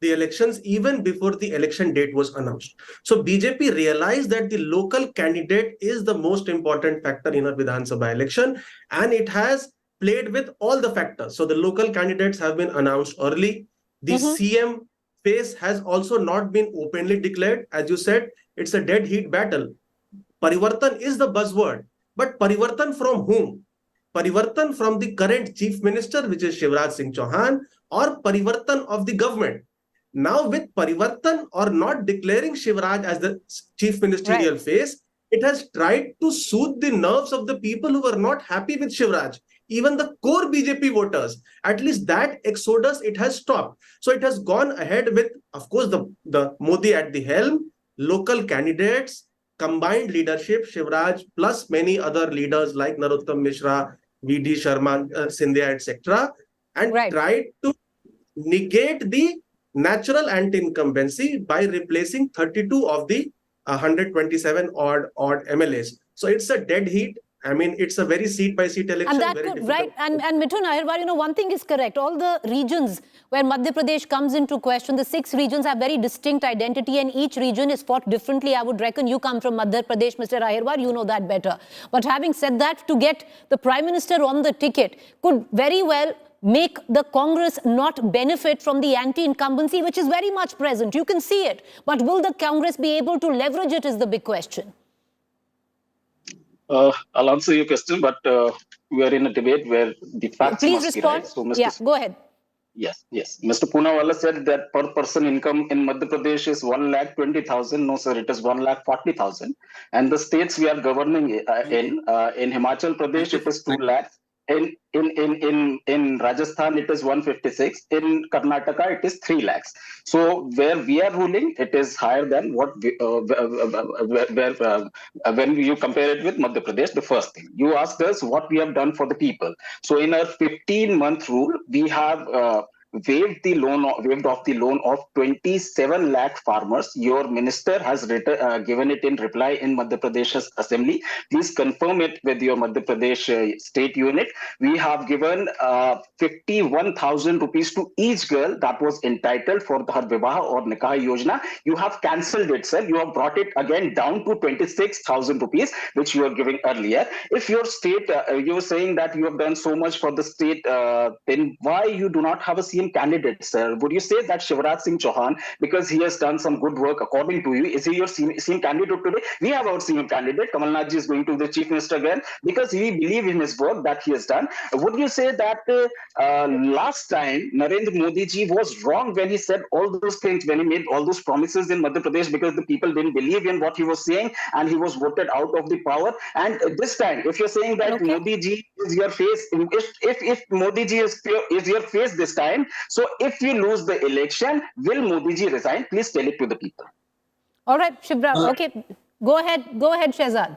the elections, even before the election date was announced. So BJP realized that the local candidate is the most important factor in a Vidhan Sabha election, and it has played with all the factors. So the local candidates have been announced early. The CM face has also not been openly declared. As you said, it's a dead heat battle. Parivartan is the buzzword, but Parivartan from whom? Parivartan from the current chief minister, which is Shivraj Singh Chauhan, or Parivartan of the government. Now with Parivartan or not declaring Shivraj as the chief ministerial face, it has tried to soothe the nerves of the people who were not happy with Shivraj. Even the core BJP voters, at least that exodus, it has stopped. So it has gone ahead with, of course, the Modi at the helm, local candidates, combined leadership, Shivraj plus many other leaders like Narottam Mishra, V.D. Sharma, Sindhya, etc. and tried to negate the natural anti-incumbency by replacing 32 of the 127 odd MLAs. So it's a dead heat. I mean, it's a very seat-by-seat election. And that could, right. And Mithun Ahirwar, one thing is correct. All the regions where Madhya Pradesh comes into question, the 6 regions have very distinct identity and each region is fought differently. I would reckon you come from Madhya Pradesh, Mr. Ahirwar, you know that better. But having said that, to get the Prime Minister on the ticket could very well make the Congress not benefit from the anti-incumbency, which is very much present. You can see it. But will the Congress be able to leverage it is the big question. I'll answer your question, but we are in a debate where the facts must be right. So, Mr. Go ahead. Yes. Mr. Poonawalla said that per person income in Madhya Pradesh is 1,20,000. No, sir, it is 1,40,000. And the states we are governing in Himachal Pradesh, it is 2 lakhs. In Rajasthan, it is 156. In Karnataka, it is 3 lakhs. So where we are ruling, it is higher than what when you compare it with Madhya Pradesh. The first thing you asked us what we have done for the people. So in our 15-month rule, we have waived off the loan of 27 lakh farmers. Your minister has given it in reply in Madhya Pradesh's assembly. Please confirm it with your Madhya Pradesh state unit. We have given 51,000 rupees to each girl that was entitled for her Vivah or Nikah Yojana. You have cancelled it, sir. You have brought it again down to 26,000 rupees, which you were giving earlier. If your state, you were saying that you have done so much for the state, then why you do not have a CM candidate, sir? Would you say that Shivraj Singh Chauhan, because he has done some good work according to you, is he your CM candidate today? We have our CM candidate. Kamal Ji is going to the chief minister again because we believe in his work that he has done. Would you say that last time Narendra Modi ji was wrong when he said all those things, when he made all those promises in Madhya Pradesh because the people didn't believe in what he was saying and he was voted out of the power? And this time, if you're saying that Modi ji is your face, if Modi ji is your face this time, so if you lose the election, will Modi ji resign? Please tell it to the people. All right, Shivraj. Okay, go ahead, Shehzad.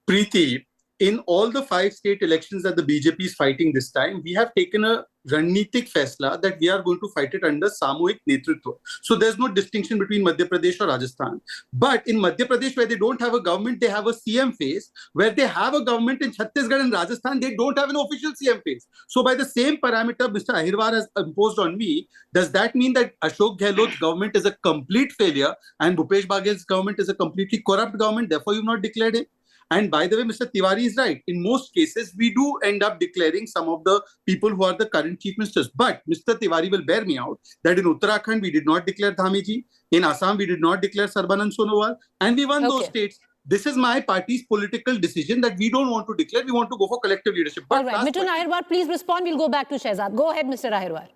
Preeti, in all the 5 state elections that the BJP is fighting this time, we have taken a Rannitik Faisla that we are going to fight it under Samuhik Netritva. So there's no distinction between Madhya Pradesh or Rajasthan. But in Madhya Pradesh, where they don't have a government, they have a CM face. Where they have a government in Chhattisgarh and Rajasthan, they don't have an official CM face. So by the same parameter Mr. Ahirwar has imposed on me, does that mean that Ashok Gehlot's government is a complete failure and Bhupesh Bagel's government is a completely corrupt government? Therefore, you've not declared it? And by the way, Mr. Tiwari is right. In most cases, we do end up declaring some of the people who are the current chief ministers. But Mr. Tiwari will bear me out that in Uttarakhand, we did not declare Dhamiji. In Assam, we did not declare Sarbanand Sonowal. And we won those states. This is my party's political decision that we don't want to declare. We want to go for collective leadership. But all right, Mithun Ahirwar, please respond. We'll go back to Shehzad. Go ahead, Mr. Ahirwar.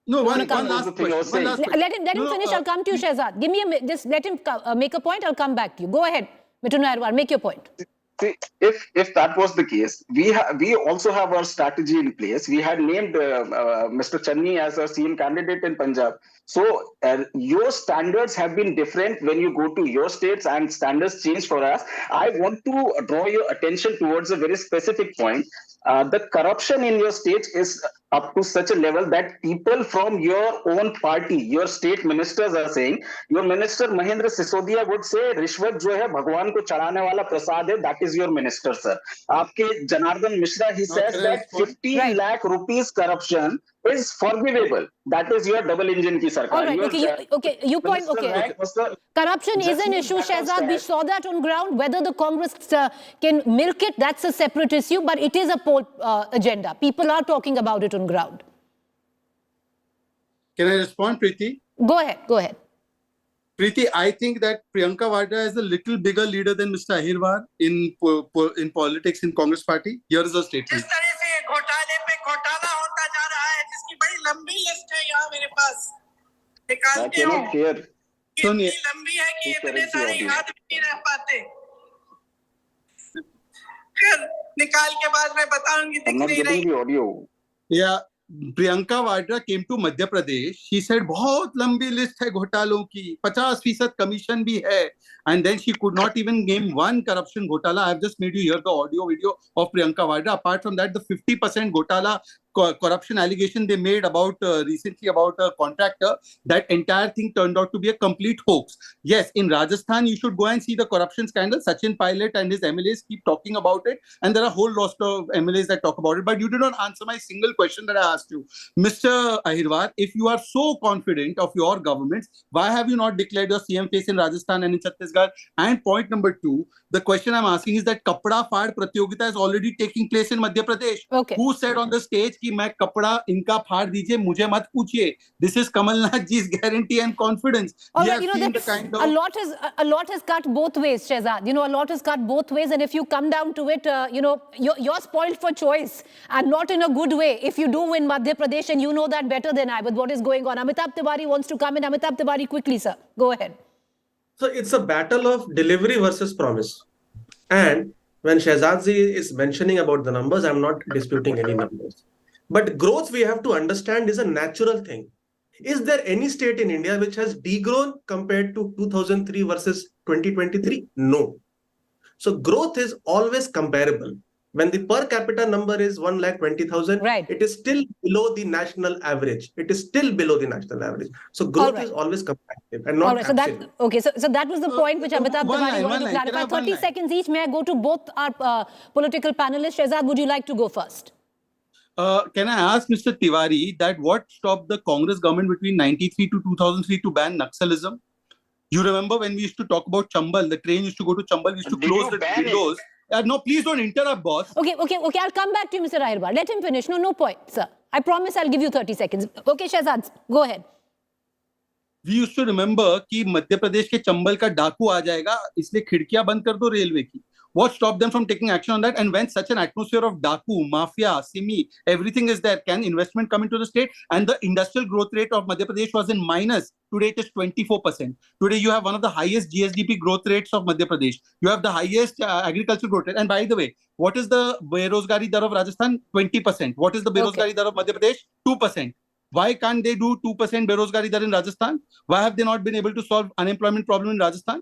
No, one last question. Let him finish. I'll come to you, Shehzad. Give me just let him make a point. I'll come back to you. Go ahead, Mithun Ahirwar. Make your point. See, if that was the case, we also have our strategy in place. We had named Mr. Channi as our CM candidate in Punjab. So your standards have been different when you go to your states and standards change for us. I want to draw your attention towards a very specific point. The corruption in your state is up to such a level that people from your own party, your state ministers are saying, your minister Mahendra Sisodia would say, Rishwat jo hai Bhagwan ko chadhane wala prasad hai, that is your minister, sir. Aapke Janardhan Mishra, he says that 15 lakh rupees corruption is forgivable. That is your double engine ki sarkar. All right, you point, Corruption is an issue, Shehzad. We saw that on ground. Whether the Congress can milk it, that's a separate issue, but it is a poll agenda. People are talking about it on ground. Can I respond, Preeti? Go ahead. Preeti, I think that Priyanka Vadra is a little bigger leader than Mr. Ahirwar in politics in Congress party. Here is a statement. घोटाले पे घोटाला होता जा रहा है जिसकी बड़ी लंबी लिस्ट है यहाँ मेरे पास निकालते हो कितनी लंबी है कि इतने सारे याद भी नहीं रह पाते फिर निकाल के बाद मैं बताऊंगी दिख नहीं रही Yeah, Priyanka Vadra came to Madhya Pradesh. She said, बहुत लंबी लिस्ट है घोटालों की, 50% कमीशन भी है. And then she could not even name one corruption घोटाला. I have just made you hear the audio video of Priyanka Vadra. Apart from that, the 50% घोटाला corruption allegation they made about recently about a contractor, that entire thing turned out to be a complete hoax. Yes, in Rajasthan, you should go and see the corruption scandal. Sachin Pilot and his MLAs keep talking about it. And there are a whole lot of MLAs that talk about it. But you did not answer my single question that I asked you. Mr. Ahirwar, if you are so confident of your governments, why have you not declared your CM face in Rajasthan and in Chhattisgarh? And point number 2, the question I'm asking is that Kapda Phad Pratyogita is already taking place in Madhya Pradesh. Okay. Who said on the stage कि मैं कपड़ा इनका फाड़ दीजिए मुझे मत पूछिए? This is Kamalnath ji's guarantee and confidence. All right, a lot has cut both ways, Shehzad. A lot has cut both ways, and if you come down to it, you're spoiled for choice, and not in a good way. If you do win Madhya Pradesh, and you know that better than I with what is going on. Amitabh Tiwari wants to come in. Amitabh Tiwari, quickly, sir. Go ahead. So it's a battle of delivery versus promise. And when Shehzadji is mentioning about the numbers, I'm not disputing any numbers. But growth, we have to understand, is a natural thing. Is there any state in India which has degrown compared to 2003 versus 2023? No. So growth is always comparable. When the per capita number is 1,20,000, it is still below the national average. It is still below the national average. So growth is always comparative and not absolute. So that was the point which Amitabh Tiwari wanted to clarify. 30 seconds each. May I go to both our political panelists? Shehzad, would you like to go first? Can I ask Mr. Tiwari that what stopped the Congress government between 93 to 2003 to ban Naxalism? You remember when we used to talk about Chambal, the train used to go to Chambal, we used to close the windows. No, please don't interrupt, boss. Okay. I'll come back to you, Mr. Ahirwar. Let him finish. No point, sir. I promise I'll give you 30 seconds. Okay, Shehzad, go ahead. We used to remember कि मध्य प्रदेश के चंबल का डाकू आ जाएगा, इसलिए खिड़कियां बंद कर दो रेलवे की. What stopped them from taking action on that? And when such an atmosphere of Daku, Mafia, Simi, everything is there, can investment come into the state? And the industrial growth rate of Madhya Pradesh was in minus. Today it is 24%. Today you have one of the highest GSDP growth rates of Madhya Pradesh. You have the highest agricultural growth rate. And by the way, what is the Berozgari Dar of Rajasthan? 20%. What is the Berozgari Dar of Madhya Pradesh? 2%. Why can't they do 2% Berozgari Dar in Rajasthan? Why have they not been able to solve unemployment problem in Rajasthan?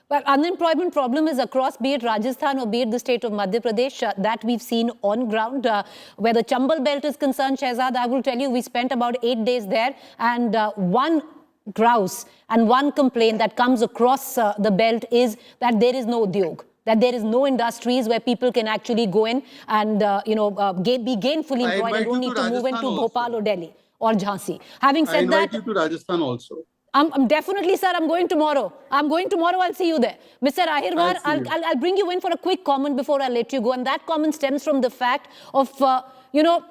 Well, unemployment problem is across, be it Rajasthan or be it the state of Madhya Pradesh, that we've seen on ground. Where the Chambal belt is concerned, Shehzad, I will tell you, we spent about 8 days there, and one grouse and one complaint that comes across the belt is that there is no udyog, that there is no industries where people can actually go in and be gainfully employed and don't need to move into Bhopal or Delhi or Jhansi. Having said that, I invite you to Rajasthan also. I'm definitely, sir, I'm going tomorrow. I'll see you there. Mr. Ahirwar, I'll bring you in for a quick comment before I let you go. And that comment stems from the fact of,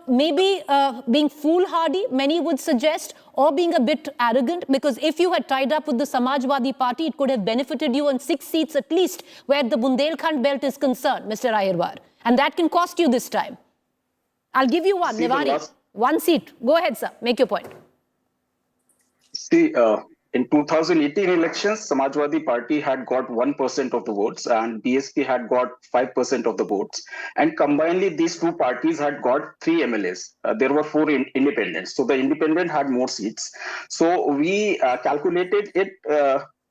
maybe being foolhardy, many would suggest, or being a bit arrogant. Because if you had tied up with the Samajwadi Party, it could have benefited you on 6 seats at least, where the Bundelkhand belt is concerned, Mr. Ahirwar. And that can cost you this time. I'll give you one, Niwari. 1 seat. Go ahead, sir. Make your point. See, in 2018 elections, Samajwadi Party had got 1% of the votes and BSP had got 5% of the votes. And combinedly, these two parties had got 3 MLAs. There were 4 independents. So the independent had more seats. So we calculated it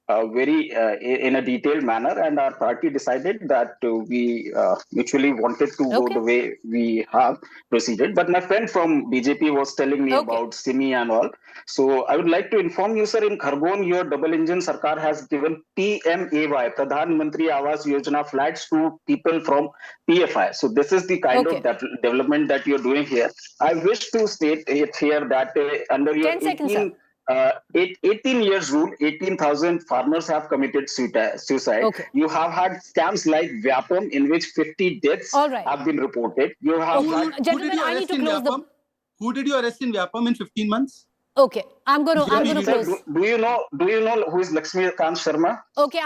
in a detailed manner, and our party decided that we mutually wanted to go the way we have proceeded. But my friend from BJP was telling me about Simi and all. So I would like to inform you, sir, in Khargon, your double engine Sarkar has given PMAY, Pradhan Mantri Awas Yojana flats to people from PFI. So this is the kind of development that you're doing here. I wish to state it here that under your 18 years rule, 18,000 farmers have committed suicide. You have had scams like Vyapam, in which 50 deaths have been reported. You have Gentlemen, I need to close the... Who did you arrest in Vyapam in 15 months? Okay, I'm going to close. Do you know who is Lakshmi Kant Sharma? Okay,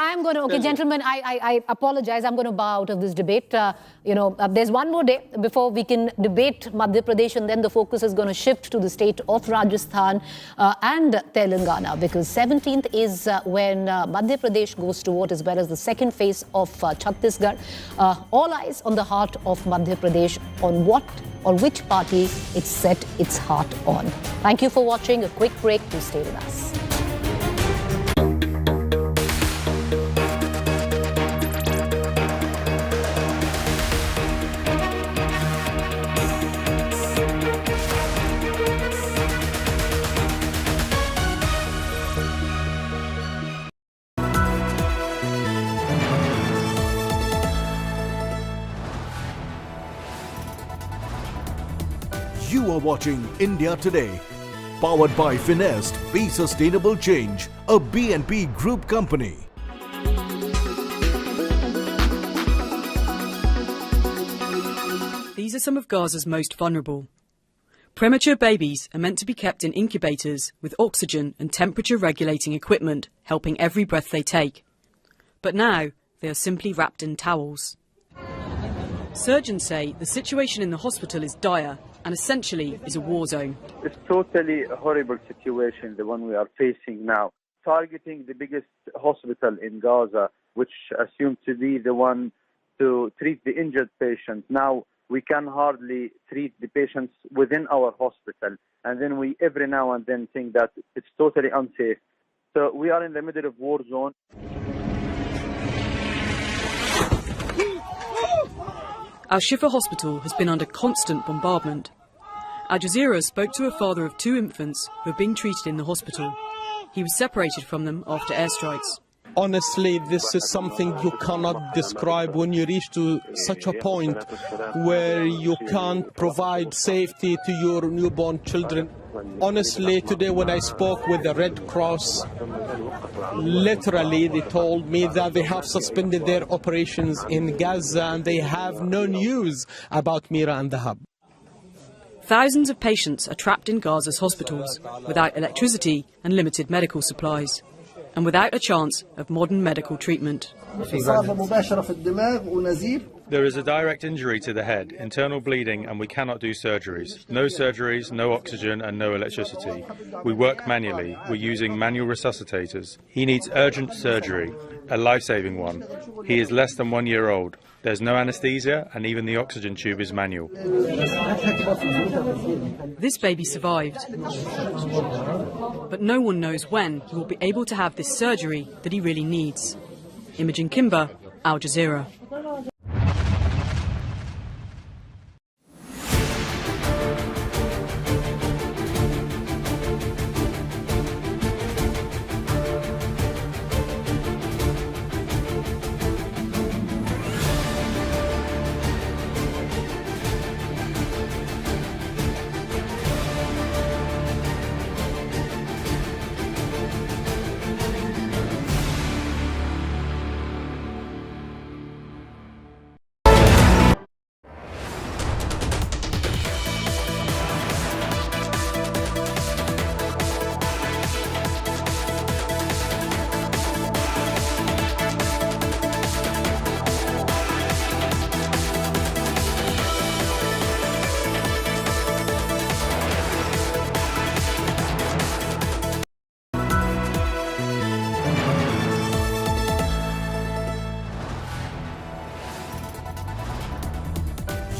gentlemen, I apologize. I'm going to bow out of this debate. There's one more day before we can debate Madhya Pradesh, and then the focus is going to shift to the state of Rajasthan and Telangana, because 17th is when Madhya Pradesh goes to vote, as well as the second phase of Chhattisgarh. All eyes on the heart of Madhya Pradesh, on what or which party it's set its heart on. Thank you for watching. A quick break to stay with us. You are watching India Today, powered by Finest, Be Sustainable Change, a BNP Group company. These are some of Gaza's most vulnerable. Premature babies are meant to be kept in incubators with oxygen and temperature regulating equipment, helping every breath they take. But now they are simply wrapped in towels. Surgeons say the situation in the hospital is dire and essentially is a war zone. It's totally a horrible situation, the one we are facing now. Targeting the biggest hospital in Gaza, which assumed to be the one to treat the injured patients. Now we can hardly treat the patients within our hospital. And then we every now and then think that it's totally unsafe. So we are in the middle of war zone. Al Shifa Hospital has been under constant bombardment. Al Jazeera spoke to a father of 2 infants who are being treated in the hospital. He was separated from them after airstrikes. Honestly, this is something you cannot describe when you reach to such a point where you can't provide safety to your newborn children. Honestly, today when I spoke with the Red Cross, literally they told me that they have suspended their operations in Gaza and they have no news about Mira and the hub. Thousands of patients are trapped in Gaza's hospitals without electricity and limited medical supplies, and without a chance of modern medical treatment. There is a direct injury to the head, internal bleeding, and we cannot do surgeries. No surgeries, no oxygen, and no electricity. We work manually. We're using manual resuscitators. He needs urgent surgery, a life-saving one. He is less than 1 year old. There's no anesthesia, and even the oxygen tube is manual. This baby survived, but no one knows when he will be able to have this surgery that he really needs. Imogen Kimber, Al Jazeera.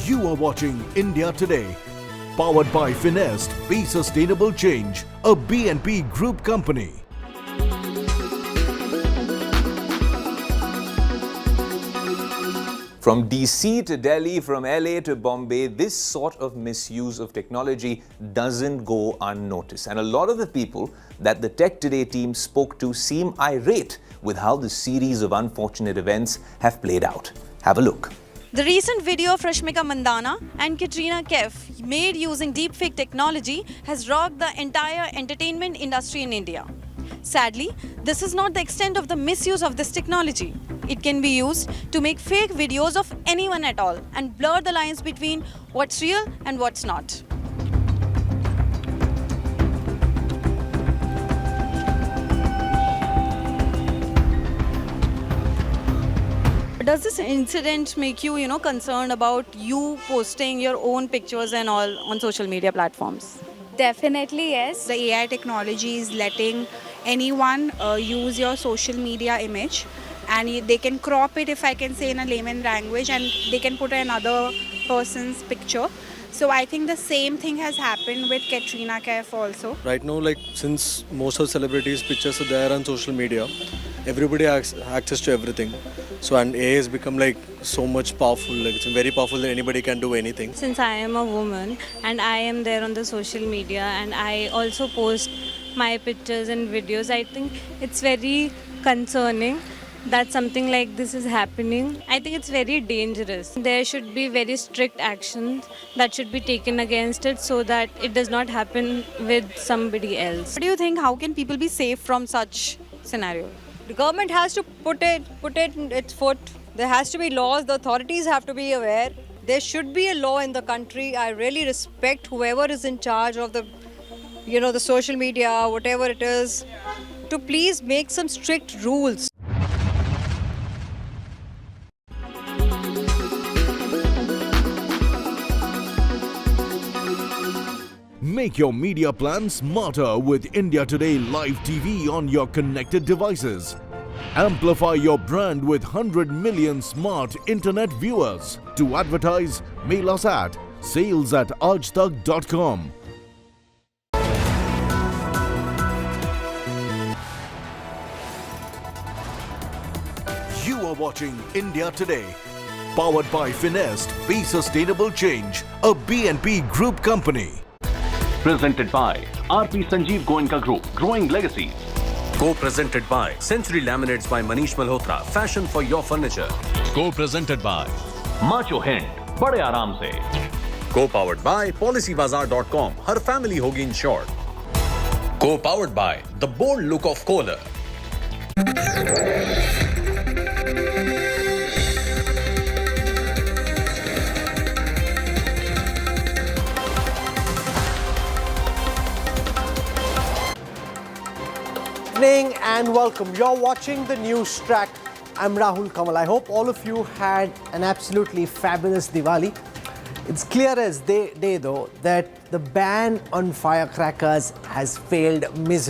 You are watching India Today, powered by Finest, Be Sustainable Change, a BNP Group company. From DC to Delhi, from LA to Bombay, this sort of misuse of technology doesn't go unnoticed. And a lot of the people that the Tech Today team spoke to seem irate with how the series of unfortunate events have played out. Have a look. The recent video of Rashmika Mandanna and Katrina Kaif made using deepfake technology has rocked the entire entertainment industry in India. Sadly, this is not the extent of the misuse of this technology. It can be used to make fake videos of anyone at all and blur the lines between what's real and what's not. Does this incident make you, concerned about you posting your own pictures and all on social media platforms? Definitely, yes. The AI technology is letting anyone use your social media image, and they can crop it, if I can say in a layman language, and they can put another person's picture. So I think the same thing has happened with Katrina Kaif also. Right now, since most of celebrities' pictures are there on social media, everybody has access to everything. So and AI has become so much powerful. It's very powerful that anybody can do anything. Since I am a woman and I am there on the social media and I also post my pictures and videos, I think it's very concerning that something like this is happening. I think it's very dangerous. There should be very strict actions that should be taken against it so that it does not happen with somebody else. What do you think? How can people be safe from such scenario? The government has to put it in its foot. There has to be laws. The authorities have to be aware. There should be a law in the country. I really respect whoever is in charge of the social media, whatever it is, to please make some strict rules. Make your media plan smarter with India Today Live TV on your connected devices. Amplify your brand with 100 million smart internet viewers. To advertise, mail us at sales@aajtak.com. You are watching India Today, Powered by Finest, Be Sustainable Change, a BNP Group company. Presented by RP Sanjeev Goenka Group, Growing Legacies. Co-presented by Century Laminates by Manish Malhotra, Fashion for your furniture. Co-presented by Macho Hind, Bade Aaram Se. Co-powered by PolicyBazaar.com, Har family hogi insured. Co-powered by The Bold Look of Kohler. Evening and welcome. You're watching the news track. I'm Rahul Kamal. I hope all of you had an absolutely fabulous Diwali. It's clear as day though that the ban on firecrackers has failed miserably.